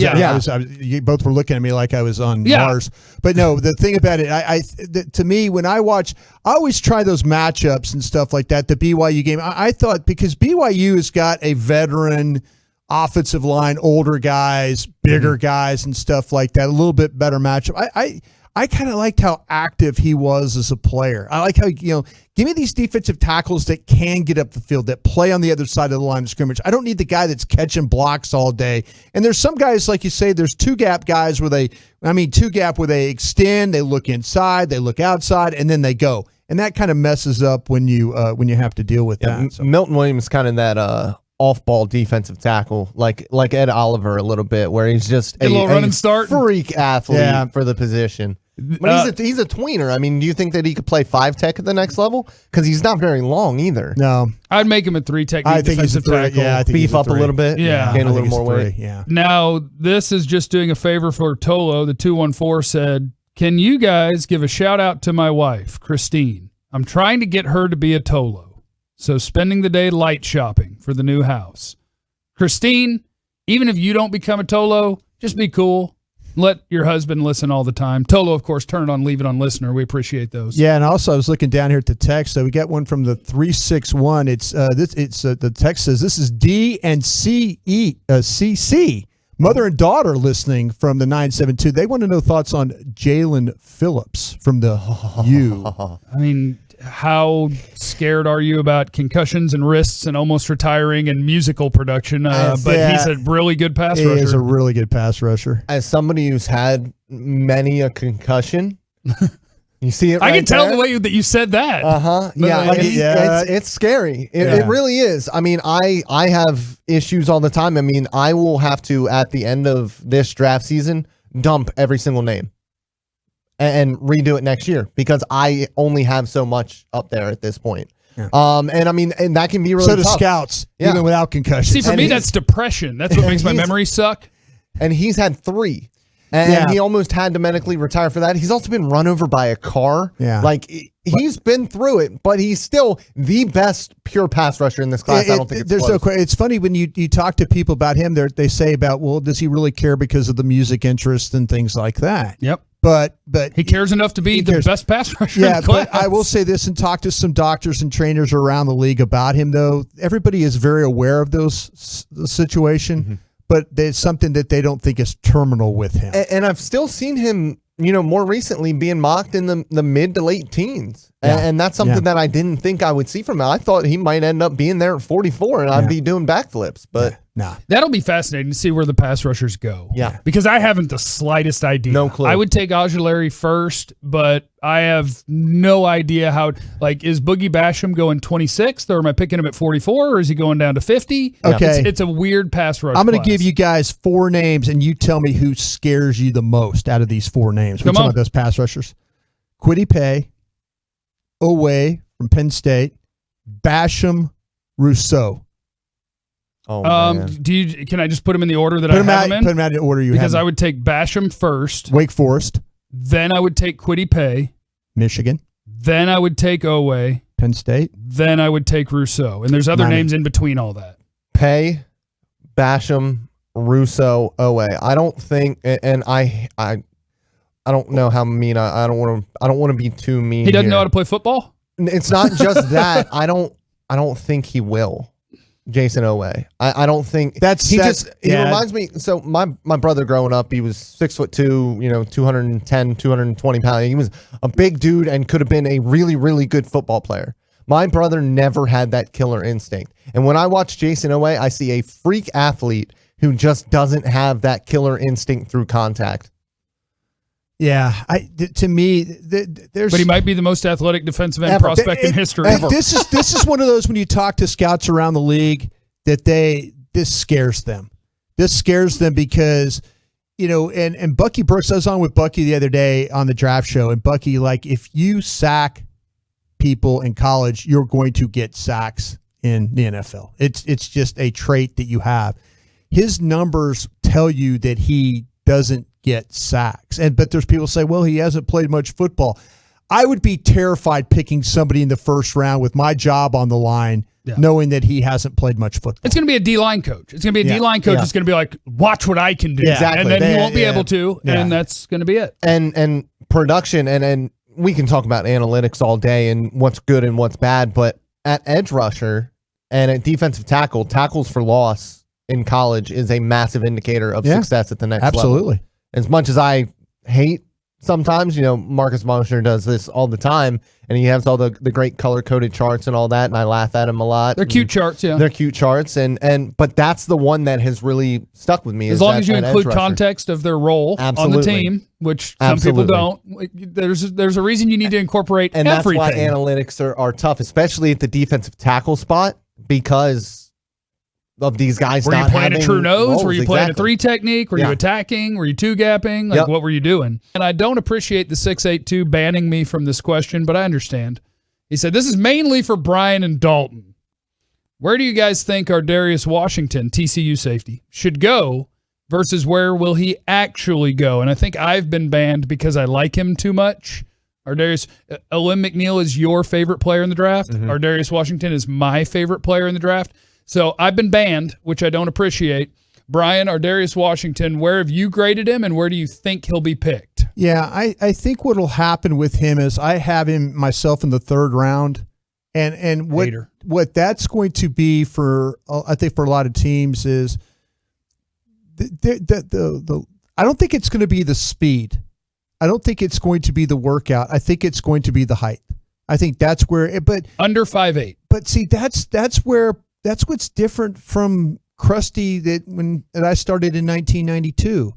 You both were looking at me like I was on Mars. But no, the thing about it, to me, when I always try those matchups and stuff like that, the BYU game, I thought because BYU has got a veteran offensive line, older guys, bigger guys and stuff like that, a little bit better matchup. I kind of liked how active he was as a player. I like how, give me these defensive tackles that can get up the field, that play on the other side of the line of scrimmage. I don't need the guy that's catching blocks all day. And there's some guys, like you say, there's 2-gap guys where they extend, they look inside, they look outside, and then they go. And that kind of messes up when you have to deal with that. So. Milton Williams kind of that off-ball defensive tackle, like Ed Oliver a little bit, where he's just a little run and start freak athlete for the position. But he's a tweener. I mean, do you think that he could play 5 tech at the next level? Because he's not very long either. No, I'd make him a 3 technique. I think he's a 3. Tackle. Yeah, I think beef up a little bit. Yeah, gain a little more weight. Yeah. Now this is just doing a favor for Tolo. The 214 said, "Can you guys give a shout out to my wife, Christine? I'm trying to get her to be a Tolo, so spending the day light shopping for the new house. Christine, even if you don't become a Tolo, just be cool. Let your husband listen all the time. Tolo, of course, turn it on, leave it on listener. We appreciate those. Yeah, and also I was looking down here at the text. So we got one from the 361. The text says this is D and CC, mother and daughter listening from the 972. They want to know thoughts on Jalen Phillips from the U. I mean, how scared are you about concussions and wrists and almost retiring and musical production? But he's a really good pass rusher. He is a really good pass rusher. As somebody who's had many a concussion, you see it. I can tell there? the way that you said that. Yeah, it's scary. It really is. I mean, I have issues all the time. I mean, I will have to at the end of this draft season dump every single name and redo it next year because I only have so much up there at this point. Yeah. And I mean, and that can be really so tough. do scouts, even without concussions. See, for me, that's depression. That's what makes my memory suck. And he's had 3. And he almost had to medically retire for that. He's also been run over by a car. Yeah. Like, he's been through it, but he's still the best pure pass rusher in this class. I don't think it's close. It's funny when you talk to people about him, they say about, well, does he really care because of the music interest and things like that? Yep. But he cares enough to be the best pass rusher in the class. But I will say this and talk to some doctors and trainers around the league about him, though. Everybody is very aware of the situation. Mm-hmm. But there's something that they don't think is terminal with him. And I've still seen him, more recently being mocked in the mid to late teens. And that's something that I didn't think I would see from him. I thought he might end up being there at 44 and I'd be doing backflips. But that'll be fascinating to see where the pass rushers go. Yeah. Because I haven't the slightest idea. No clue. I would take Ojulari first, but I have no idea how, is Boogie Basham going 26th, or am I picking him at 44, or is he going down to 50? Okay. It's a weird pass rush. I'm going to give you guys 4 names, and you tell me who scares you the most out of these 4 names. We're talking about those pass rushers. Kwity Paye, Owe from Penn State, Basham, Rousseau. Oh, man. Can I just put them in the order that I have them in? Put them out in the order you have. Because I would take Basham first. Wake Forest. Then I would take Kwity Paye. Michigan. Then I would take Owe. Penn State. Then I would take Rousseau. And there's other names in between all that. Paye, Basham, Rousseau, Owe. I don't think, and I don't know how mean I don't want to be too mean. He doesn't know how to play football? It's not just that. I don't think he will. Jason Owe. I don't think he reminds me. So my brother growing up, he was 6'2", 210, 220 pounds. He was a big dude and could have been a really, really good football player. My brother never had that killer instinct. And when I watch Jason Owe, I see a freak athlete who just doesn't have that killer instinct through contact. Yeah, to me, there's. But he might be the most athletic defensive end prospect in history. This is one of those when you talk to scouts around the league that this scares them. This scares them because, and Bucky Brooks. I was on with Bucky the other day on the draft show, and Bucky, if you sack people in college, you're going to get sacks in the NFL. It's just a trait that you have. His numbers tell you that he doesn't get sacks. But there's people say, well, he hasn't played much football. I would be terrified picking somebody in the first round with my job on the line, knowing that he hasn't played much football. It's going to be a D-line coach. It's going to be a D-line coach that's going to be like, watch what I can do. Yeah, exactly. And then he won't be able to, and that's going to be it. And production, and we can talk about analytics all day and what's good and what's bad, but at edge rusher and at defensive tackle, tackles for loss in college is a massive indicator of success at the next level. Absolutely. As much as I hate sometimes, Marcus Mosher does this all the time, and he has all the great color-coded charts and all that, and I laugh at him a lot. They're cute charts, yeah. They're cute charts, but that's the one that has really stuck with me. As long as you include context of their role on the team, which some people don't, there's a reason you need to incorporate everything. And that's why analytics are tough, especially at the defensive tackle spot, because of these guys not having roles. Were you playing a true nose? Were you playing a 3 technique? Were you attacking? Were you 2-gapping? What were you doing? And I don't appreciate the 682 banning me from this question, but I understand. He said, this is mainly for Bryan and Dalton. Where do you guys think Ardarius Washington, TCU safety, should go versus where will he actually go? And I think I've been banned because I like him too much. Ardarius, Alim McNeill is your favorite player in the draft. Mm-hmm. Ardarius Washington is my favorite player in the draft. So I've been banned, which I don't appreciate. Bryan, Ardarius Washington, where have you graded him and where do you think he'll be picked? Yeah, I think what will happen with him is I have him myself in the 3rd round. And what that's going to be for, I think for a lot of teams is the I don't think it's going to be the speed. I don't think it's going to be the workout. I think it's going to be the height. I think that's where, but under 5'8". But see, that's what's different from Krusty that I started in 1992.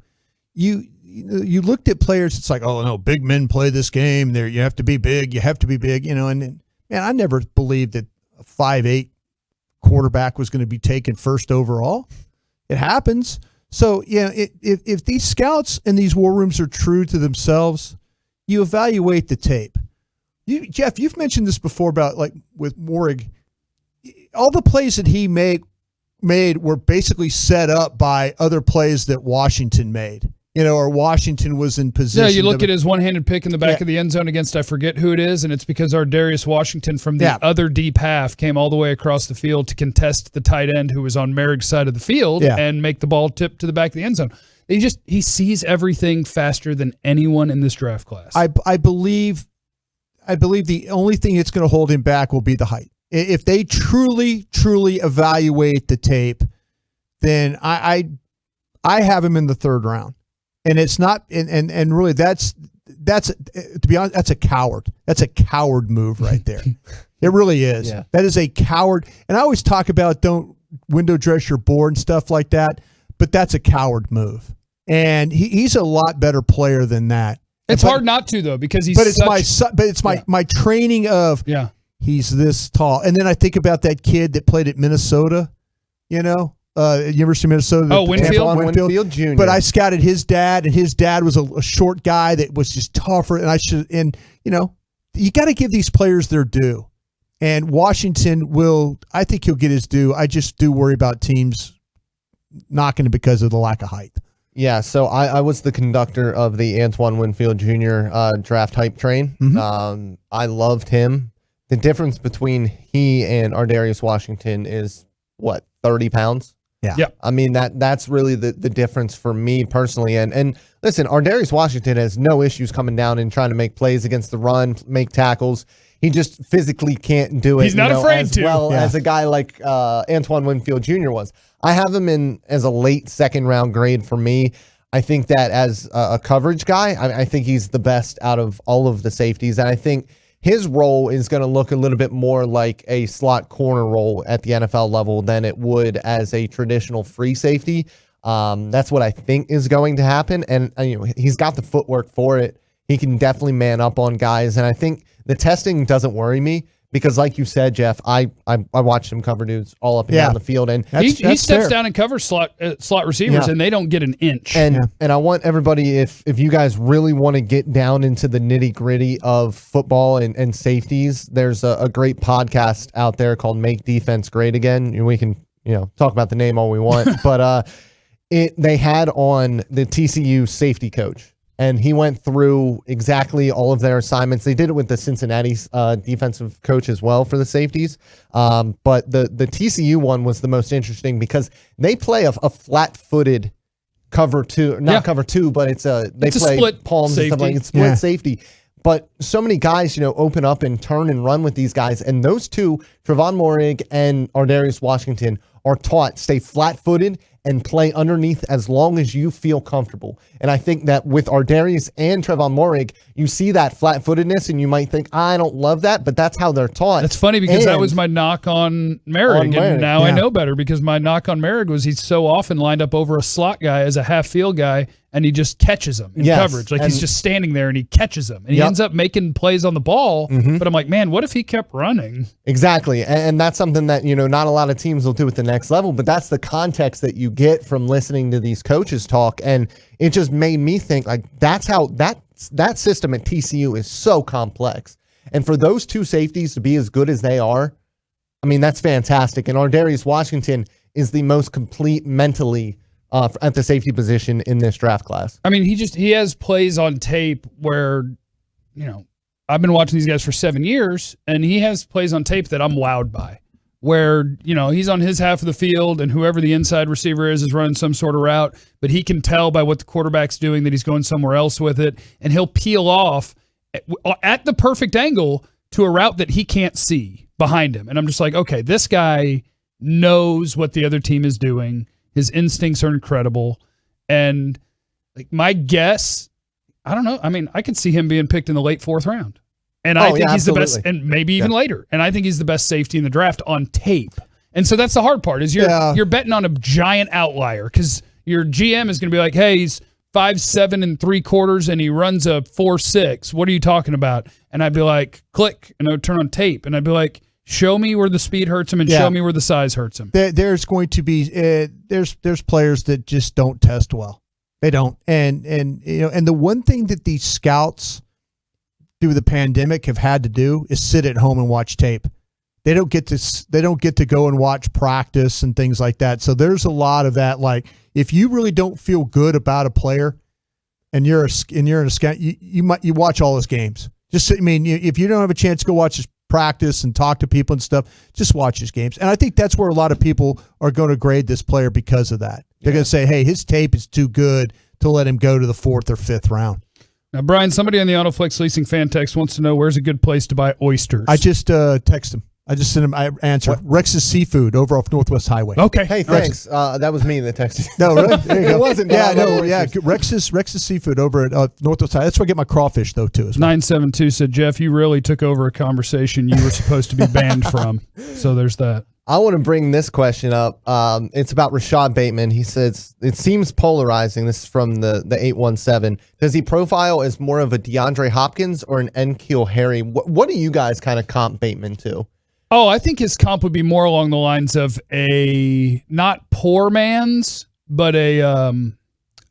You looked at players. It's like, oh no, big men play this game. There, you have to be big. You have to be big. And man, I never believed that a 5'8" quarterback was going to be taken first overall. It happens. So yeah, if these scouts in these war rooms are true to themselves, you evaluate the tape. Jeff, you've mentioned this before about like with Moehrig, all the plays that he made were basically set up by other plays that Washington made. Or Washington was in position. Yeah, you look at his one-handed pick in the back of the end zone against I forget who it is, and it's because Ardarius Washington from the other deep half came all the way across the field to contest the tight end who was on Moehrig's side of the field and make the ball tip to the back of the end zone. He sees everything faster than anyone in this draft class. I believe the only thing that's going to hold him back will be the height. If they truly evaluate the tape, then I have him in the 3rd round. And it's not, and really that's to be honest, that's a coward. That's a coward move right there. It really is. Yeah. That is a coward. And I always talk about don't window dress your board and stuff like that, but that's a coward move. And he's a lot better player than that. It's hard not to though because he's. My training of he's this tall, and then I think about that kid that played at Minnesota, University of Minnesota. Winfield Jr. But I scouted his dad, and his dad was a short guy that was just tougher. And you got to give these players their due. And Washington I think he'll get his due. I just do worry about teams knocking him because of the lack of height. Yeah, so I was the conductor of the Antoine Winfield Jr. Draft hype train. Mm-hmm. I loved him. The difference between he and Ardarius Washington is, 30 pounds? Yeah. I mean, that's really the difference for me personally. And listen, Ardarius Washington has no issues coming down and trying to make plays against the run, make tackles. He just physically can't do it. He's not afraid as to. Well as a guy like Antoine Winfield Jr. was. I have him in as a late 2nd round grade for me. I think that as a coverage guy, I think he's the best out of all of the safeties. And I think his role is going to look a little bit more like a slot corner role at the NFL level than it would as a traditional free safety. That's what I think is going to happen. And he's got the footwork for it. He can definitely man up on guys. And I think the testing doesn't worry me because like you said, Jeff, I watched him cover dudes all up and down the field. And he steps down and covers slot receivers and they don't get an inch. And I want everybody, if you guys really want to get down into the nitty gritty of football and safeties, there's a great podcast out there called Make Defense Great Again. And we can, talk about the name all we want, but they had on the TCU safety coach. And he went through exactly all of their assignments. They did it with the Cincinnati defensive coach as well for the safeties. But the TCU one was the most interesting because they play a flat-footed cover two, cover two, but it's play split palms safety. And stuff like it's split safety. But so many guys, open up and turn and run with these guys. And those two, Trevon Moehrig and Ardarius Washington, are taught stay flat-footed and play underneath as long as you feel comfortable. And I think that with Ardarius and Trevon Moehrig, you see that flat-footedness and you might think, I don't love that, but that's how they're taught. That's funny because that was my knock on Moehrig. And now I know better because my knock on Moehrig was he's so often lined up over a slot guy as a half-field guy and he just catches him in coverage. Like he's just standing there and he catches him. And he ends up making plays on the ball. Mm-hmm. But I'm like, man, what if he kept running? Exactly. And that's something that, not a lot of teams will do at the next level, but that's the context that you get from listening to these coaches talk. And it just made me think like that's how that system at TCU is so complex. And for those two safeties to be as good as they are, I mean, that's fantastic. And Ardarius Washington is the most complete mentally at the safety position in this draft class. I mean, he has plays on tape where, I've been watching these guys for 7 years, and he has plays on tape that I'm wowed by, where, he's on his half of the field and whoever the inside receiver is running some sort of route, but he can tell by what the quarterback's doing that he's going somewhere else with it, and he'll peel off at the perfect angle to a route that he can't see behind him. And I'm just like, okay, this guy knows what the other team is doing. His instincts are incredible. And like my guess, I don't know. I mean, I could see him being picked in the late 4th round. And I think he's the best, and maybe even later. And I think he's the best safety in the draft on tape. And so that's the hard part is you're betting on a giant outlier because your GM is going to be like, hey, he's 5'7 3/4 and he runs a 4.6. What are you talking about? And I'd be like, click, and I would turn on tape, and I'd be like, show me where the speed hurts him and show me where the size hurts him. There's going to be there's players that just don't test well. They don't, and the one thing that these scouts through the pandemic have had to do is sit at home and watch tape. They don't get to go and watch practice and things like that. So there's a lot of that. Like if you really don't feel good about a player, and you're in a scout, you watch all his games. Just if you don't have a chance to go watch his practice and talk to people and stuff, just watch his games. And I think that's where a lot of people are going to grade this player because of that. They're going to say, hey, his tape is too good to let him go to the 4th or 5th round. Now, Bryan, somebody on the AutoFlex Leasing fan text wants to know where's a good place to buy oysters. I just text him. I just sent him. I answer. Rex's Seafood over off Northwest Highway. Okay. Hey, thanks. That was me that texted. No, really? There you go. It wasn't. Yeah, no, yeah. Rex's Seafood over at Northwest Highway. That's where I get my crawfish though too. As well. 972 said, Jeff, you really took over a conversation you were supposed to be banned from. So there's that. I want to bring this question up. It's about Rashod Bateman. He says, it seems polarizing. This is from the 817. Does he profile as more of a DeAndre Hopkins or an N'Keal Harry? What do you guys kind of comp Bateman to? Oh, I think his comp would be more along the lines of a not poor man's, but a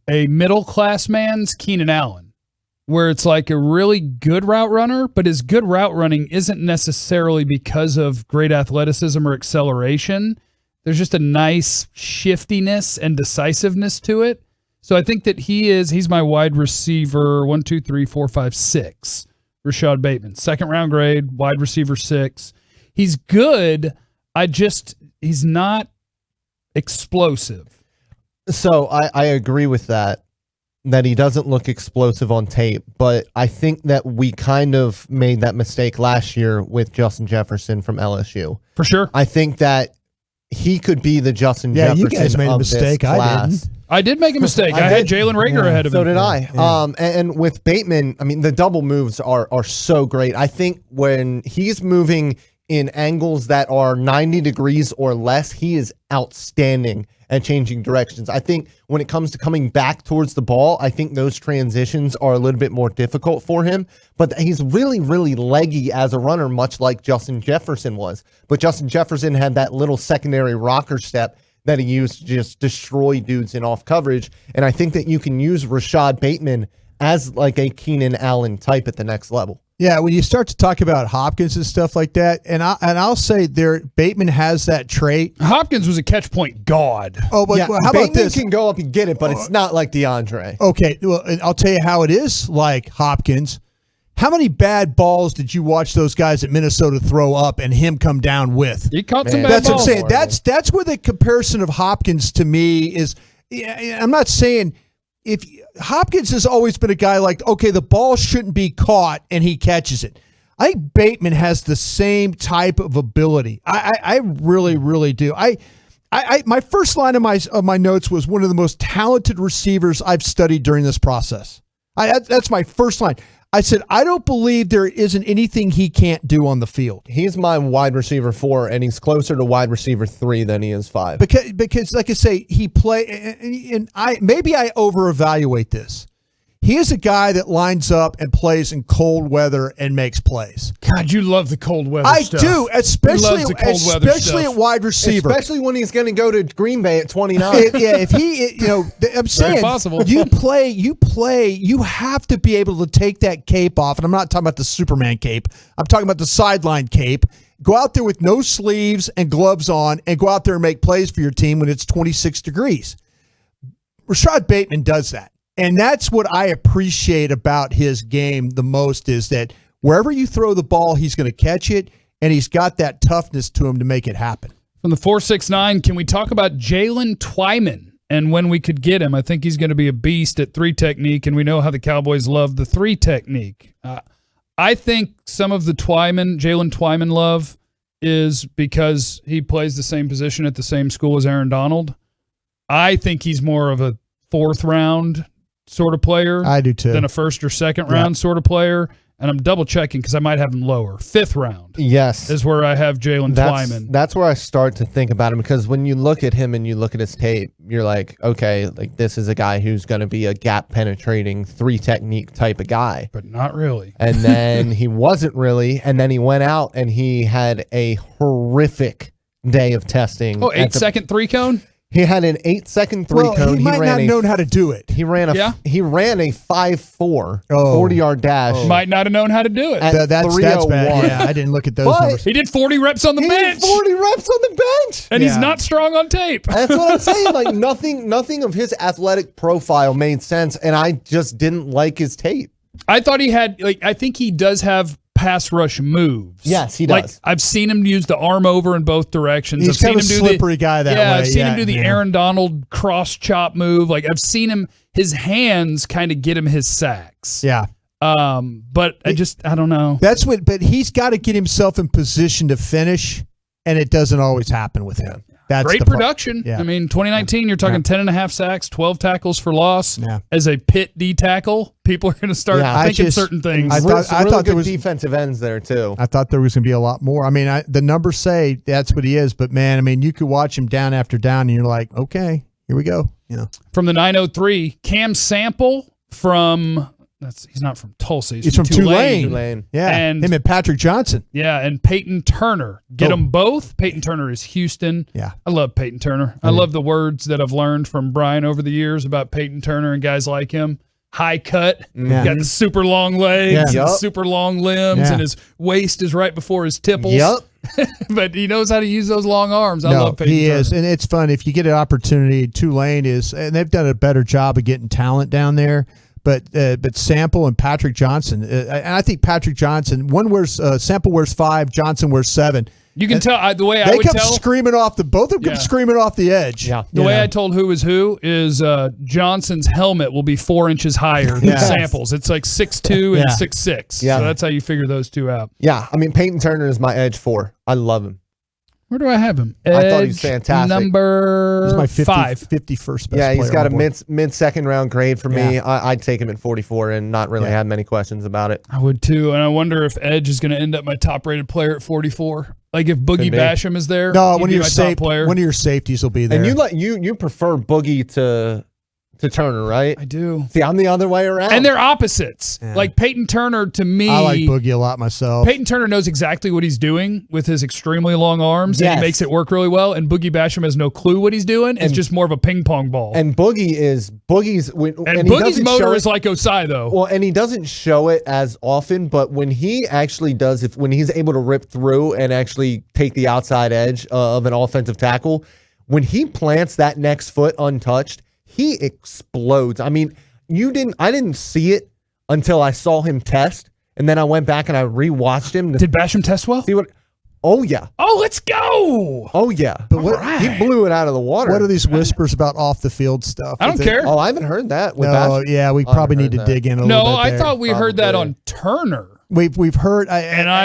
middle class man's Keenan Allen, where it's like a really good route runner, but his good route running isn't necessarily because of great athleticism or acceleration. There's just a nice shiftiness and decisiveness to it. So I think that he's my wide receiver 1, 2, 3, 4, 5, 6. Rashod Bateman, 2nd round grade, wide receiver 6. He's good. He's not explosive. So I agree with that he doesn't look explosive on tape, but I think that we kind of made that mistake last year with Justin Jefferson from LSU. For sure. I think that he could be the Justin Jefferson you guys made a mistake. I didn't. I did make a mistake. I had Jalen Reagor ahead of him. So did I. Yeah. And with Bateman, I mean, the double moves are so great. I think when he's moving in angles that are 90 degrees or less, he is outstanding at changing directions. I think when it comes to coming back towards the ball, I think those transitions are a little bit more difficult for him, but he's really, really leggy as a runner, much like Justin Jefferson was. But Justin Jefferson had that little secondary rocker step that he used to just destroy dudes in off coverage. And I think that you can use Rashod Bateman as like a Keenan Allen type at the next level. Yeah, when you start to talk about Hopkins and stuff like that, and I'll say Bateman has that trait. Hopkins was a catch point god. Oh, but how about Bateman this? Can go up and get it, but it's not like DeAndre. Okay, well, and I'll tell you how it is like Hopkins. How many bad balls did you watch those guys at Minnesota throw up and him come down with? He caught some bad That's balls. what I'm saying. That's where the comparison of Hopkins to me is. I'm not saying if Hopkins has always been a guy like, okay, the ball shouldn't be caught and he catches it. I think Bateman has the same type of ability. I really, really do. My first line of my notes was one of the most talented receivers I've studied during this process. That's my first line. I said, I don't believe there isn't anything he can't do on the field. He's my wide receiver 4, and he's closer to wide receiver 3 than he is 5. Because like I say, he and maybe I over-evaluate this. He is a guy that lines up and plays in cold weather and makes plays. God, you love the cold weather stuff. I do, especially at wide receiver. Especially when he's going to go to Green Bay at 29. If he, I'm saying, possible. you have to be able to take that cape off. And I'm not talking about the Superman cape. I'm talking about the sideline cape. Go out there with no sleeves and gloves on and go out there and make plays for your team when it's 26 degrees. Rashod Bateman does that. And that's what I appreciate about his game the most is that wherever you throw the ball, he's going to catch it. and he's got that toughness to him to make it happen. From the 469, can we talk about Jalen Twyman and when we could get him? I think he's going to be a beast at 3 technique, and we know how the Cowboys love the 3 technique. I think some of the Jalen Twyman love is because he plays the same position at the same school as Aaron Donald. I think he's more of a 4th round sort of player. I do too. Than a 1st or 2nd round sort of player. And I'm double checking because I might have him lower. 5th round. Yes. Is where I have Jalen Twyman. That's where I start to think about him, because when you look at him and you look at his tape, you're like, okay, like this is a guy who's going to be a gap penetrating 3 technique type of guy. But not really. And then he wasn't really. And then he went out and he had a horrific day of testing. Oh, 8-second 3-cone? He had an 8-second 3-cone. He might not have known how to do it. He ran a 5.4 40-yard dash. Might not have known how to do it. That's bad. Yeah, I didn't look at those numbers. He did 40 reps on the bench. 40 reps on the bench. And he's not strong on tape. That's what I'm saying. Like nothing of his athletic profile made sense, and I just didn't like his tape. I thought he had, I think he does have pass rush moves. Yes, he does. I've seen him use the arm over in both directions. He's kind of a slippery guy that way. I've seen him do the Aaron Donald cross chop move. I've seen him, his hands kind of get him his sacks. Yeah. But I don't know. But he's got to get himself in position to finish, and it doesn't always happen with him. That's great production. Yeah. I mean, 2019, you're talking 10.5 sacks, 12 tackles for loss. Yeah. As a pit D tackle, people are going to start thinking certain things. I thought there was defensive ends there too. I thought there was going to be a lot more. I mean, the numbers say that's what he is, but man, I mean, you could watch him down after down, and you're like, okay, here we go. From the 903, Cam Sample from. He's not from Tulsa. He's from Tulane. Yeah, and him and Patrick Johnson. Yeah, and Peyton Turner. Get them both. Peyton Turner is Houston. Yeah. I love Peyton Turner. I love the words that I've learned from Bryan over the years about Peyton Turner and guys like him. High cut. Got the super long legs and super long limbs, and his waist is right before his tipples. Yep. But he knows how to use those long arms. I love Peyton Turner. He is, and it's fun. If you get an opportunity, Tulane is, and they've done a better job of getting talent down there. But Sample and Patrick Johnson, and I think Patrick Johnson, Sample wears 5, Johnson wears 7. You can tell the way they kept screaming off both of them kept screaming off the edge. Yeah. The way I told who is who is Johnson's helmet will be 4 inches higher than Sample's. It's like 6'2" and 6'6". Yeah. So that's how you figure those two out. Yeah. I mean, Peyton Turner is my edge 4. I love him. Where do I have him? I thought he was fantastic. Number he's my 5. 51st best Yeah, he's player got a mid-second round grade for me. I'd take him at 44 and not really have many questions about it. I would too, and I wonder if Edge is going to end up my top-rated player at 44. Like if Boogie Basham is there, no, one of your safeties will be there. And you prefer Boogie to Turner, right? I do. See, I'm the other way around. And they're opposites. Yeah. Like Peyton Turner, to me, I like Boogie a lot myself. Peyton Turner knows exactly what he's doing with his extremely long arms, and he makes it work really well. And Boogie Basham has no clue what he's doing. It's just more of a ping pong ball. And Boogie's motor is like Osai though. Well, and he doesn't show it as often, but when he actually does, when he's able to rip through and actually take the outside edge of an offensive tackle, when he plants that next foot untouched, he explodes. I mean, I didn't see it until I saw him test, and then I went back and I rewatched him. Did Basham test well? See what? Oh yeah. Oh, let's go. Oh yeah. But he blew it out of the water. What are these whispers about off the field stuff? I don't care. Oh, I haven't heard that. Yeah, we probably need to dig in a little bit. No, I thought we heard that on Turner. We've heard, I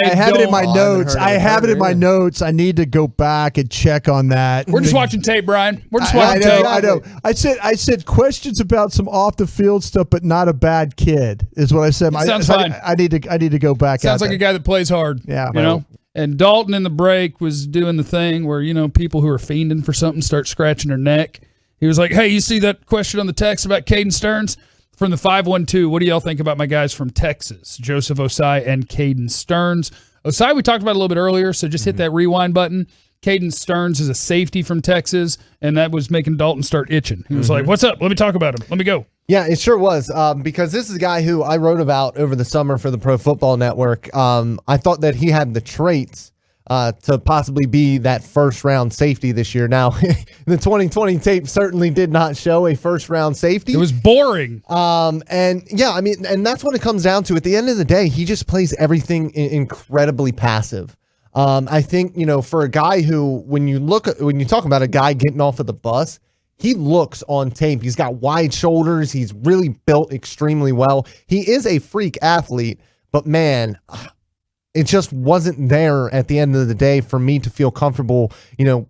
have it in my notes. I have it in my notes. I need to go back and check on that. We're just watching tape, Bryan. We're just watching tape. I know. I said questions about some off the field stuff, but not a bad kid is what I said. Sounds fine. I need to go back. Sounds like a guy that plays hard. Yeah, you know. And Dalton in the break was doing the thing where people who are fiending for something start scratching their neck. He was like, "Hey, you see that question on the text about Kaden Stearns?" From the 512, what do y'all think about my guys from Texas, Joseph Osai and Kaden Stearns? Osai we talked about a little bit earlier, so just hit that rewind button. Kaden Stearns is a safety from Texas, and that was making Dalton start itching. He was like, what's up? Let me talk about him. Let me go. Yeah, it sure was, because this is a guy who I wrote about over the summer for the Pro Football Network. I thought that he had the traits to possibly be that first-round safety this year. Now, the 2020 tape certainly did not show a first-round safety. It was boring. And that's what it comes down to. At the end of the day, he just plays everything incredibly passive. I think, for a guy who, when you talk about a guy getting off of the bus, he looks on tape. He's got wide shoulders. He's really built extremely well. He is a freak athlete, but man, it just wasn't there at the end of the day for me to feel comfortable,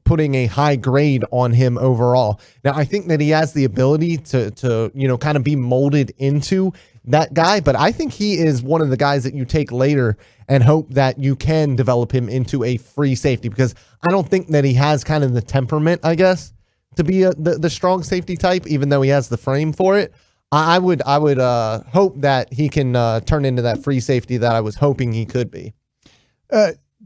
putting a high grade on him overall. Now, I think that he has the ability to kind of be molded into that guy, but I think he is one of the guys that you take later and hope that you can develop him into a free safety, because I don't think that he has kind of the temperament, I guess, to be the strong safety type, even though he has the frame for it. I would hope that he can turn into that free safety that I was hoping he could be.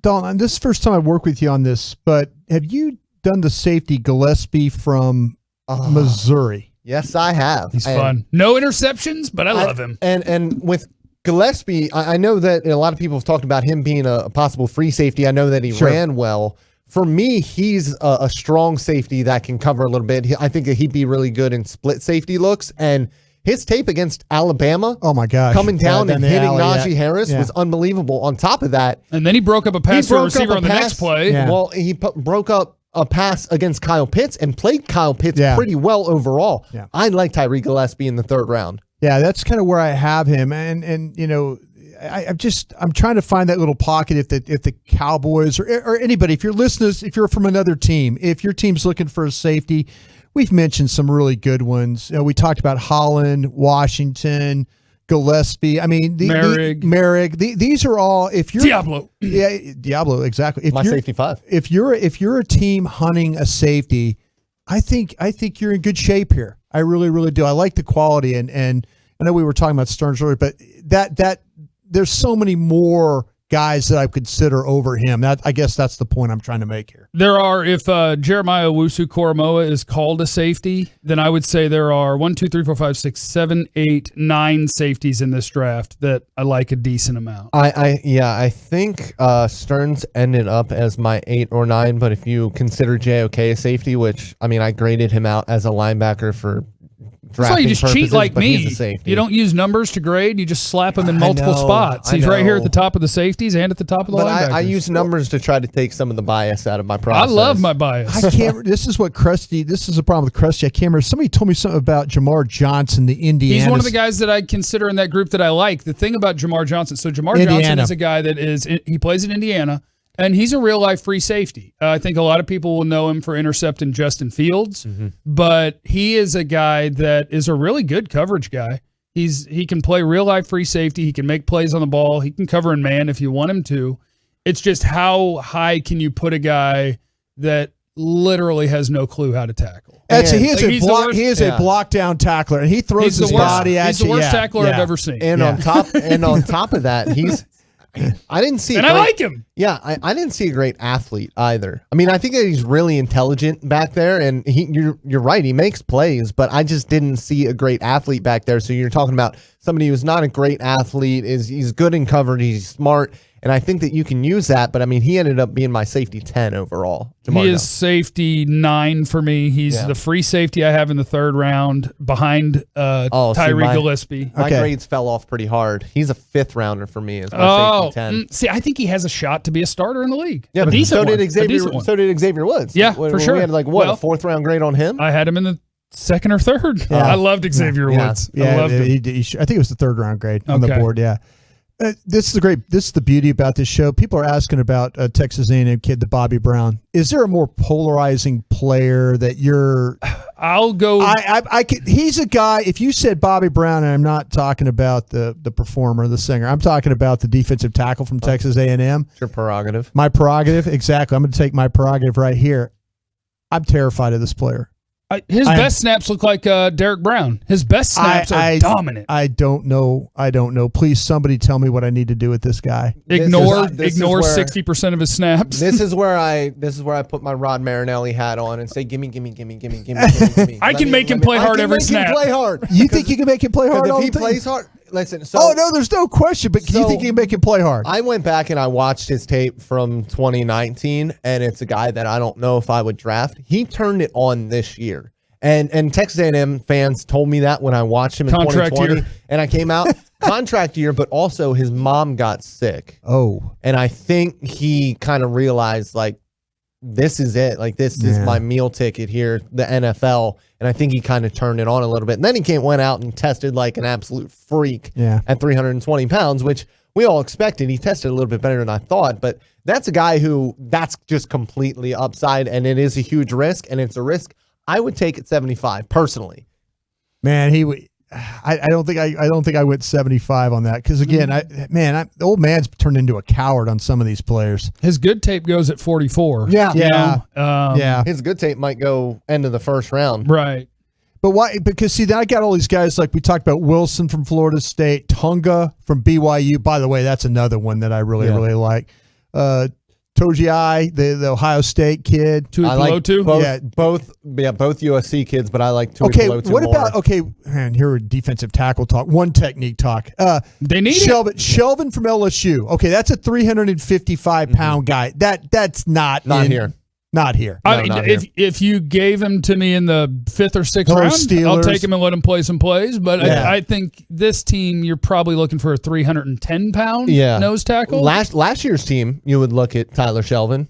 Dalton, this is the first time I work with you on this, but have you done the safety Gillespie from Missouri? Yes, I have. He's fun. No interceptions, but I love him. And with Gillespie, I know that a lot of people have talked about him being a possible free safety. I know that he ran well. For me, he's a strong safety that can cover a little bit. I think that he'd be really good in split safety looks, and his tape against Alabama, oh my gosh, coming down and hitting Najee Harris was unbelievable. On top of that, and then he broke up a pass for a receiver on the next play. Yeah. Well, he broke up a pass against Kyle Pitts and played Kyle Pitts pretty well overall. Yeah. I like Tyree Gillespie in the 3rd round. Yeah, that's kind of where I have him, and I'm trying to find that little pocket if the Cowboys or anybody, if you're listeners, if you're from another team, if your team's looking for a safety. We've mentioned some really good ones. We talked about Holland, Washington, Gillespie. I mean, Merrick. These are all. If you're Diablo, Diablo, exactly. If my you're, safety 5. If you're a team hunting a safety, I think you're in good shape here. I really, really do. I like the quality, and I know we were talking about Stearns earlier, but that there's so many more guys that I consider over him. I guess that's the point I'm trying to make here. There are, if Jeremiah Owusu-Koramoah is called a safety, then I would say there are 1, 2, 3, 4, 5, 6, 7, 8, 9 safeties in this draft that I like a decent amount. I think Stearns ended up as my 8 or 9, but if you consider JOK a safety, which, I graded him out as a linebacker for that's why you just cheat like me. You don't use numbers to grade. You just slap him in multiple spots. He's right here at the top of the safeties and at the top of the linebackers. I use numbers to try to take some of the bias out of my process. I love my bias. I can't. This is a problem with Krusty. I can't remember. Somebody told me something about Jamal Johnson, the Indiana. He's one of the guys that I consider in that group that I like. The thing about Jamal Johnson, Johnson is a guy that he plays in Indiana. And he's a real-life free safety. I think a lot of people will know him for intercepting Justin Fields, but he is a guy that is a really good coverage guy. He can play real-life free safety. He can make plays on the ball. He can cover in man if you want him to. It's just how high can you put a guy that literally has no clue how to tackle? He is a block down tackler, and he throws his body at you. He's the worst tackler I've ever seen. And on top of that, I didn't see, I like him. Yeah, I didn't see a great athlete either. I think that he's really intelligent back there, and you're right, he makes plays, but I just didn't see a great athlete back there. So you're talking about somebody who's not a great athlete, he's good in coverage, he's smart, and I think that you can use that. But he ended up being my safety 10 overall. He is safety 9 for me. He's the free safety I have in the 3rd round behind Tyree Gillespie. My grades fell off pretty hard. He's a 5th rounder for me as my safety 10. See, I think he has a shot to be a starter in the league. Yeah, but so did Xavier Woods. Yeah, for sure. We had a 4th round grade on him. I had him in the 2nd or 3rd. Yeah. I loved Xavier Woods. Yeah, I loved him. I think it was the 3rd round grade on the board. Yeah. This is the beauty about this show. People are asking about Texas A&M kid, the Bobby Brown. Is there a more polarizing player that you're? I'll go. He's a guy. If you said Bobby Brown, and I'm not talking about the performer, the singer. I'm talking about the defensive tackle from Texas A&M. It's your prerogative. My prerogative, exactly. I'm going to take my prerogative right here. I'm terrified of this player. His best snaps look like Derek Brown. His best snaps are dominant. I don't know. Please, somebody tell me what I need to do with this guy. Ignore 60% of his snaps. This is where I put my Rod Marinelli hat on and say, gimme. I can make him play hard every snap. Play hard. You think you can make him play hard? If he plays hard, listen. So, no, there's no question. But you think you can make him play hard? I went back and I watched his tape from 2019, and it's a guy that I don't know if I would draft. He turned it on this year. And Texas A&M fans told me that when I watched him in Contract 2020, year. and I came out contract year, but also his mom got sick. Oh, And I think he kind of realized, like, this is it. Like, this is my meal ticket here, the NFL. And I think he kind of turned it on a little bit. And then he went out and tested like an absolute freak at 320 pounds, which we all expected. He tested a little bit better than I thought. But that's a guy who that's just completely upside, and it is a huge risk, and it's a risk I would take at 75 personally. man, I don't think I went 75 on that because again, the old man's turned into a coward on some of these players. His good tape goes at 44. Yeah. His good tape might go end of the first round. Right. But why? Because see, then I got all these guys like we talked about Wilson from Florida State, Tunga from BYU. By the way, that's another one that I really like. Togiai, the Ohio State kid. I like both USC kids, but I like Tui Pelotu what more. about man? Here are defensive tackle talk. One technique talk. They need Shelvin from LSU. Okay, that's a 355-pound guy. That's not here. Not here. I mean, if you gave him to me in the 5th or 6th round, Steelers. I'll take him and let him play some plays. But I think this team, you're probably looking for a 310-pound nose tackle. Last year's team, you would look at Tyler Shelvin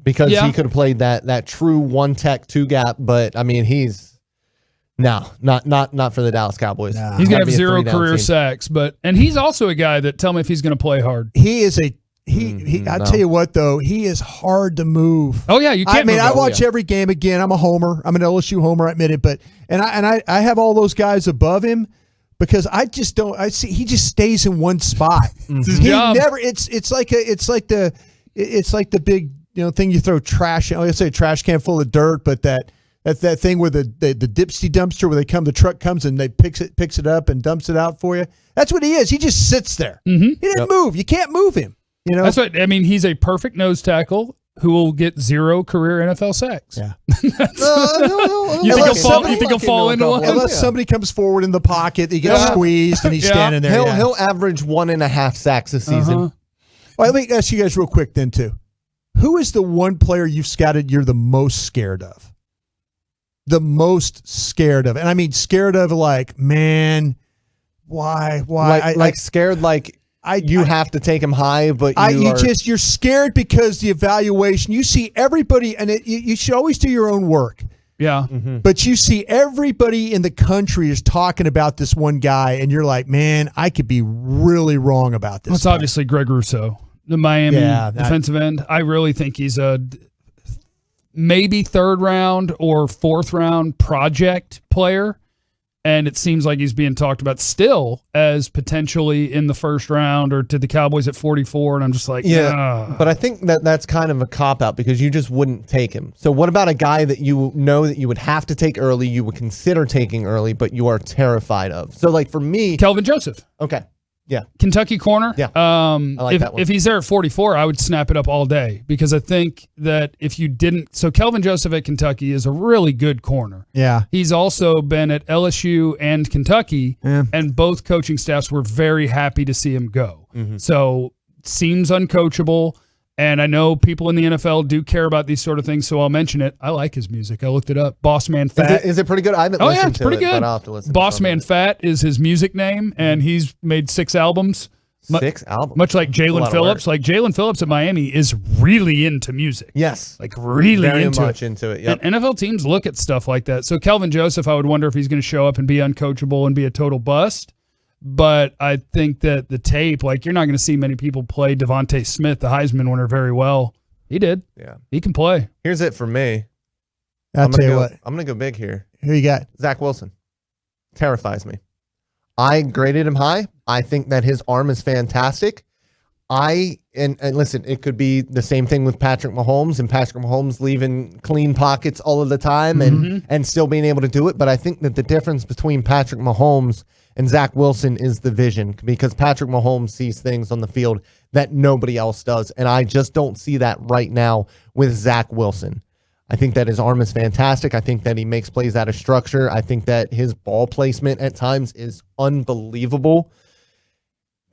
because he could have played that true one tech two gap. But I mean, he's not for the Dallas Cowboys. No. He's gonna have 0 career sacks, and he's also a guy that tell me if he's gonna play hard. He is a. I tell you what, though, he is hard to move. Oh yeah, you can't. I watch every game. Again, I'm a homer. I'm an LSU homer. I admit it, but I have all those guys above him because I just don't. I see he just stays in one spot. It's his job. Never. It's like the big thing you throw trash. I say a trash can full of dirt, but that thing where the dipsy dumpster where the truck comes and they picks it up and dumps it out for you. That's what he is. He just sits there. Mm-hmm. He didn't move. You can't move him. That's what I mean. He's a perfect nose tackle who will get 0 career NFL sacks. Yeah. You think he'll fall into one? Unless somebody comes forward in the pocket, he gets squeezed, and he's standing there. He'll average 1.5 sacks a season. Well, let me ask you guys real quick then too. Who is the one player you've scouted you're the most scared of? The most scared of, and I mean scared of like, man, why? Scared like. You have to take him high, but you're scared because the evaluation. You see everybody, and you should always do your own work. Yeah, but you see everybody in the country is talking about this one guy, and you're like, man, I could be really wrong about this. It's obviously Greg Rousseau, the Miami defensive end. I really think he's a maybe 3rd round or 4th round project player. And it seems like he's being talked about still as potentially in the 1st round or to the Cowboys at 44. And I'm just like, But I think that's kind of a cop-out because you just wouldn't take him. So what about a guy that you know that you would have to take early, you would consider taking early, but you are terrified of? So, like, for me... Kelvin Joseph. Okay. Yeah. Kentucky corner. Yeah. I like that one. If he's there at 44, I would snap it up all day because I think that if you didn't, so Kelvin Joseph at Kentucky is a really good corner. Yeah. He's also been at LSU and Kentucky, and both coaching staffs were very happy to see him go. Mm-hmm. So seems uncoachable. And I know people in the NFL do care about these sort of things, so I'll mention it. I like his music. I looked it up. Boss Man Fat. Is it pretty good? I haven't listened to pretty it, good. but I'll have to listen Boss to Man Fat is his music name, and he's made 6 albums. 6 albums? Much like Jalen Phillips. Like Jalen Phillips at Miami is really into music. Yes. Like really Very into much it. into it, yep. And NFL teams look at stuff like that. So Kelvin Joseph, I would wonder if he's going to show up and be uncoachable and be a total bust. But I think that the tape, like you're not going to see many people play Devontae Smith, the Heisman winner, very well. He did. Yeah. He can play. Here's it for me. I'll tell you what. I'm going to go big here. Who you got? Zach Wilson. Terrifies me. I graded him high. I think that his arm is fantastic. And listen, it could be the same thing with Patrick Mahomes and Patrick Mahomes leaving clean pockets all of the time and still being able to do it. But I think that the difference between Patrick Mahomes and Zach Wilson is the vision, because Patrick Mahomes sees things on the field that nobody else does. And I just don't see that right now with Zach Wilson. I think that his arm is fantastic. I think that he makes plays out of structure. I think that his ball placement at times is unbelievable.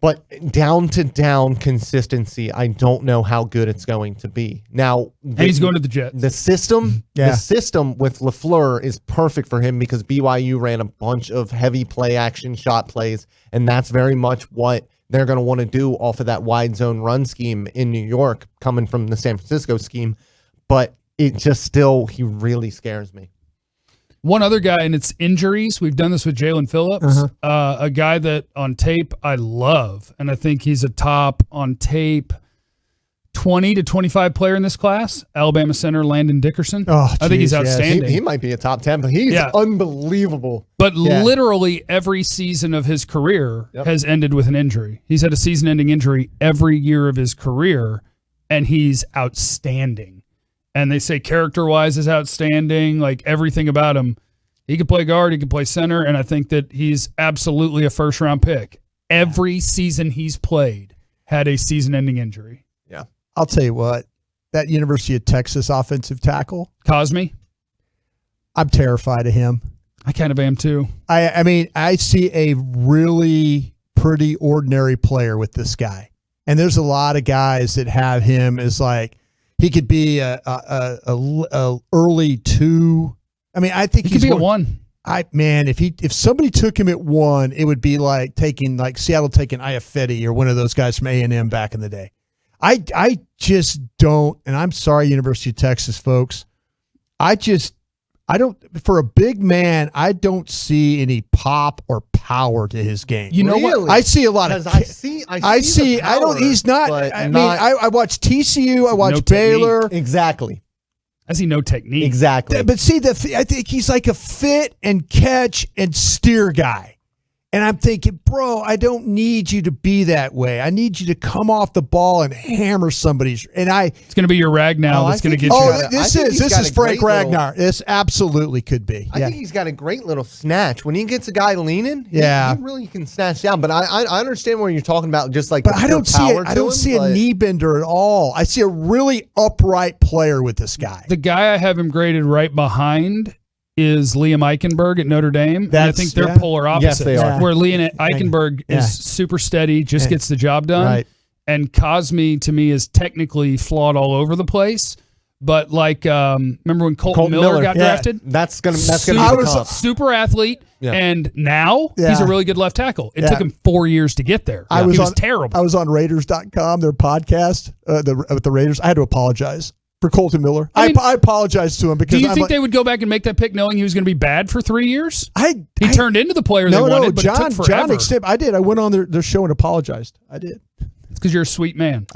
But down to down consistency, I don't know how good it's going to be. Now, and he's going to the Jets. The system with LaFleur is perfect for him because BYU ran a bunch of heavy play action shot plays, and that's very much what they're going to want to do off of that wide zone run scheme in New York, coming from the San Francisco scheme. But it just still, he really scares me. One other guy, and it's injuries. We've done this with Jalen Phillips, a guy that on tape I love, and I think he's a top on tape 20 to 25 player in this class. Alabama center Landon Dickerson. Oh, I think he's outstanding. He might be a top 10, but he's unbelievable. But literally every season of his career has ended with an injury. He's had a season-ending injury every year of his career, and he's outstanding. And they say character-wise is outstanding, like everything about him. He could play guard, he could play center, and I think that he's absolutely a first-round pick. Every season he's played had a season-ending injury. Yeah. I'll tell you what, that University of Texas offensive tackle, Cosmi, I'm terrified of him. I kind of am too. I mean, I see a really pretty ordinary player with this guy. And there's a lot of guys that have him as like, he could be a early 2. I mean, I think he could be a 1. If somebody took him at 1, it would be like Seattle taking Iafetti or one of those guys from A&M back in the day. I just don't, and I'm sorry, University of Texas folks. I don't, for a big man, I don't see any pop or power to his game. You know what? I see a lot of. I see. I don't. He's not. I watch TCU. I watch Baylor. Technique. Exactly. I see no technique. Exactly. But see, I think he's like a fit and catch and steer guy. And I'm thinking, bro, I don't need you to be that way. I need you to come off the ball and hammer somebody's. And it's going to be your Ragnow that's going to get you. This is Frank Ragnar. This absolutely could be. I think he's got a great little snatch. When he gets a guy leaning, he really can snatch down. But I understand what you're talking about, just like. But I don't see a knee bender at all. I see a really upright player with this guy. The guy I have him graded right behind is Liam Eichenberg at Notre Dame. And I think they're polar opposites. Yes, they are. Where Liam Eichenberg is super steady, just gets the job done. Right. And Cosmi, to me, is technically flawed all over the place. But like, remember when Colton Miller got drafted? That's gonna be a super athlete, and now he's a really good left tackle. It took him 4 years to get there. He was terrible. I was on Raiders.com, their podcast with the Raiders. I had to apologize for Colton Miller. I apologize to him because. Do you think they would go back and make that pick knowing he was going to be bad for 3 years? He turned into the player they wanted, but it took forever. I did. I went on their show and apologized. I did. It's because you're a sweet man.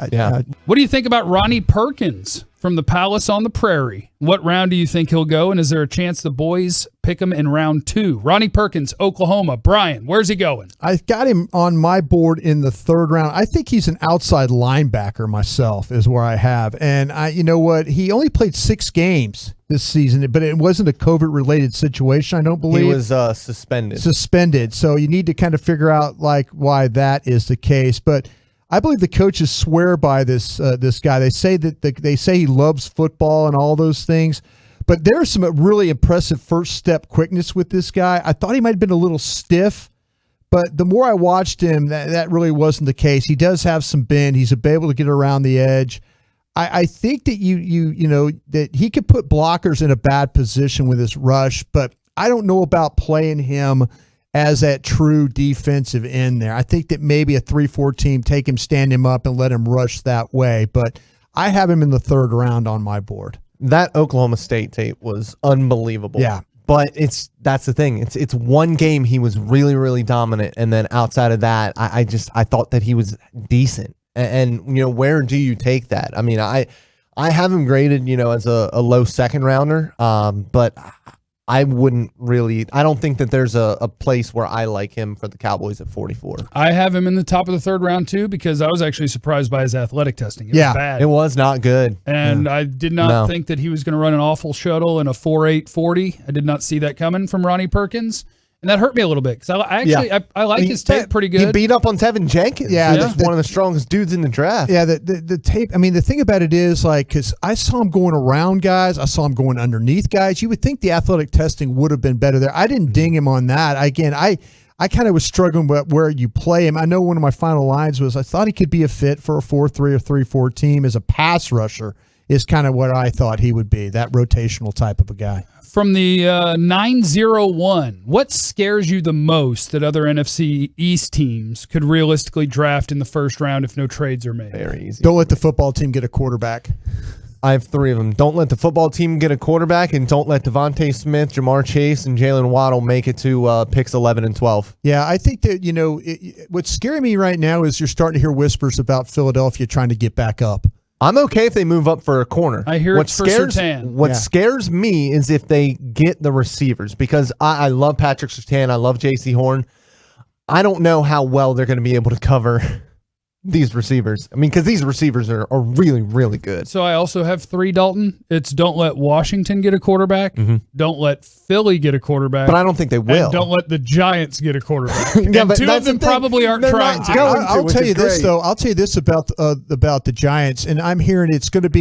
What do you think about Ronnie Perkins from the Palace on the Prairie? What round do you think he'll go, and is there a chance the boys pick him in round 2? Ronnie Perkins, Oklahoma. Bryan, where's he going? I got him on my board in the 3rd round. I think he's an outside linebacker myself is where I have. And you know what? He only played 6 games this season, but it wasn't a COVID-related situation, I don't believe. He was suspended. Suspended. So you need to kind of figure out why that is the case. But I believe the coaches swear by this guy. They say he loves football and all those things, but there's some really impressive first step quickness with this guy. I thought he might have been a little stiff, but the more I watched him, that really wasn't the case. He does have some bend. He's able to get around the edge. I think that you know that he could put blockers in a bad position with his rush, but I don't know about playing him as that true defensive end there. I think that maybe a 3-4 team take him, stand him up, and let him rush that way. But I have him in the 3rd round on my board. That Oklahoma State tape was unbelievable. Yeah. But that's the thing. It's one game he was really, really dominant, and then outside of that, I thought that he was decent. And you know, where do you take that? I mean, I have him graded, you know, as a low 2nd rounder, but I don't think that there's a place where I like him for the Cowboys at 44. I have him in the top of the 3rd round too, because I was actually surprised by his athletic testing. It was bad. It was not good. And I did not think that he was going to run an awful shuttle in a 4.8 40. I did not see that coming from Ronnie Perkins. And that hurt me a little bit because I like his tape pretty good. He beat up on Tevin Jenkins. Yeah. One of the strongest dudes in the draft. Yeah, the tape, I mean, the thing about it is, because I saw him going around guys. I saw him going underneath guys. You would think the athletic testing would have been better there. I didn't ding him on that. Again, I I kind of was struggling with where you play him. I know one of my final lines was I thought he could be a fit for a 4-3 or 3-4 team as a pass rusher is kind of what I thought he would be, that rotational type of a guy. From the 901, what scares you the most that other NFC East teams could realistically draft in the first round if no trades are made? Very easy. Don't let the football team get a quarterback. I have 3 of them. Don't let the football team get a quarterback, and don't let Devontae Smith, Jamar Chase, and Jalen Waddle make it to picks 11 and 12. Yeah, I think that, what's scaring me right now is you're starting to hear whispers about Philadelphia trying to get back up. I'm okay if they move up for a corner. I hear it's for Surtain. What scares me is if they get the receivers, because I love Patrick Surtain. I love J.C. Horn. I don't know how well they're going to be able to cover these receivers. I mean, because these receivers are really, really good. So I also have 3, Dalton. It's don't let Washington get a quarterback. Mm-hmm. Don't let Philly get a quarterback. But I don't think they will. And don't let the Giants get a quarterback. Yeah, and but 2 of them probably aren't trying to. I'll tell you this, though. I'll tell you this about the Giants, and I'm hearing it could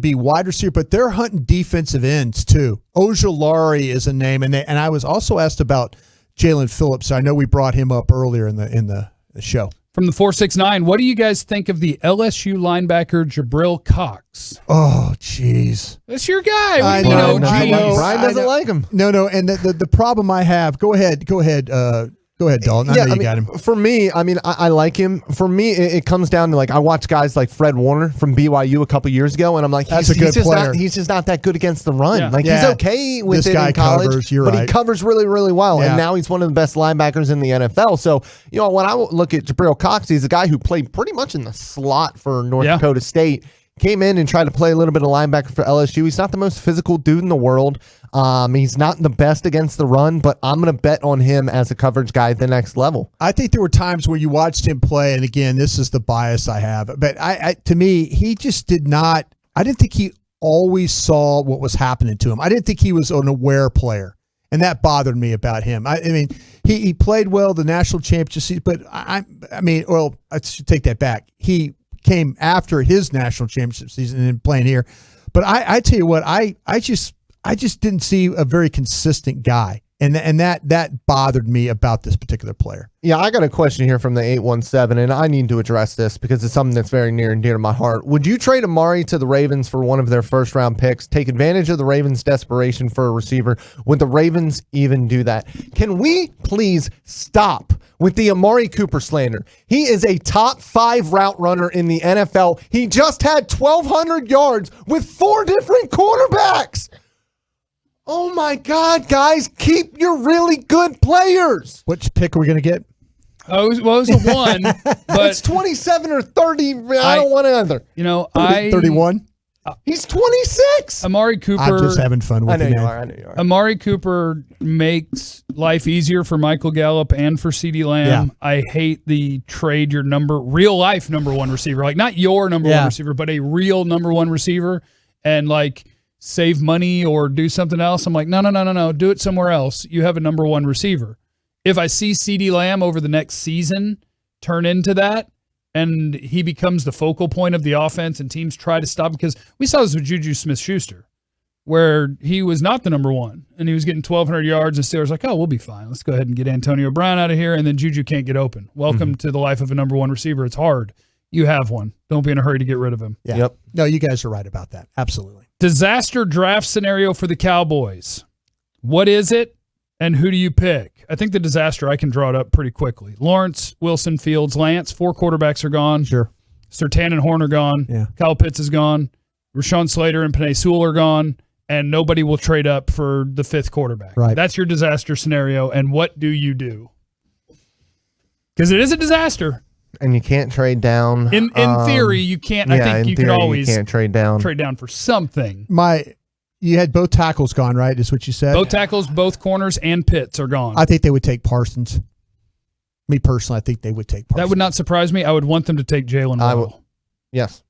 be wide receiver, but they're hunting defensive ends, too. Ojulari is a name, and I was also asked about Jalen Phillips. I know we brought him up earlier in the show. From the 469, what do you guys think of the LSU linebacker Jabril Cox? Oh, jeez. That's your guy. What I do you know. mean, I know. Bryan doesn't like him. No, and the problem I have. Go ahead, Dalton. I know you got him. For me, I like him. For me, it comes down to, I watch guys like Fred Warner from BYU a couple years ago, and I'm like, he's a good player. He's just not that good against the run. Yeah. He's okay with this it guy in college, covers, you're but right. he covers really, really well, Yeah. and now he's one of the best linebackers in the NFL. So, when I look at Jabril Cox, he's a guy who played pretty much in the slot for North Dakota State. Came in and tried to play a little bit of linebacker for LSU. He's not the most physical dude in the world. He's not the best against the run, but I'm going to bet on him as a coverage guy at the next level. I think there were times where you watched him play, and again, this is the bias I have, but to me, he just did not. I didn't think he always saw what was happening to him. I didn't think he was an aware player, and that bothered me about him. I mean, he played well the national championship, but I should take that back. He came after his national championship season and playing here. But I tell you what, I just didn't see a very consistent guy. And that bothered me about this particular player. Yeah, I got a question here from the 817, and I need to address this because it's something that's very near and dear to my heart. Would you trade Amari to the Ravens for one of their first-round picks, take advantage of the Ravens' desperation for a receiver? Would the Ravens even do that? Can we please stop with the Amari Cooper slander? He is a top 5 route runner in the NFL. He just had 1,200 yards with 4 different quarterbacks. Oh, my God, guys, keep your really good players. Which pick are we going to get? Oh, it was a 1, but it's 27 or 30. I don't want either. 31? He's 26. Amari Cooper. I'm just having fun with I know you, you man. are. I know you are. Amari Cooper makes life easier for Michael Gallup and for CeeDee Lamb. Yeah. I hate the trade your real life number 1 receiver, like not your number 1 receiver, but a real number 1 receiver, and save money or do something else. I'm like, no, do it somewhere else. You have a number 1 receiver. If I see CeeDee Lamb over the next season turn into that, and he becomes the focal point of the offense and teams try to stop him, because we saw this with Juju Smith-Schuster, where he was not the number 1 and he was getting 1,200 yards and Steelers like, oh, we'll be fine. Let's go ahead and get Antonio Brown out of here. And then Juju can't get open. Welcome to the life of a number 1 receiver. It's hard. You have one. Don't be in a hurry to get rid of him. Yeah. Yep. No, you guys are right about that. Absolutely. Disaster draft scenario for the Cowboys. What is it, and who do you pick? I think the disaster, I can draw it up pretty quickly. Lawrence, Wilson, Fields, Lance, 4 quarterbacks are gone. Sure. Surtain and Horn are gone. Yeah. Kyle Pitts is gone. Rashawn Slater and Penei Sewell are gone. And nobody will trade up for the 5th quarterback. Right. That's your disaster scenario. And what do you do? Because it is a disaster. And you can't trade down. In theory, you can't. Yeah, I think you could always can't trade down. trade down for something. You had both tackles gone, right? Is what you said? Both tackles, both corners, and Pitts are gone. I think they would take Parsons. Me personally, I think they would take Parsons. That would not surprise me. I would want them to take Jalen Waddle. Yes.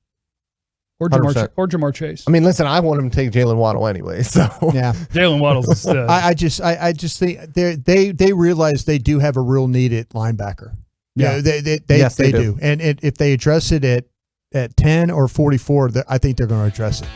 Or 100%. Jamar Chase. I mean, listen, I want him to take Jalen Waddle anyway. So Yeah. Jalen Waddle's a stud. I just think they realize they do have a real need at linebacker. Yeah. They do. And if they address it at 10 or 44, I think they're going to address it.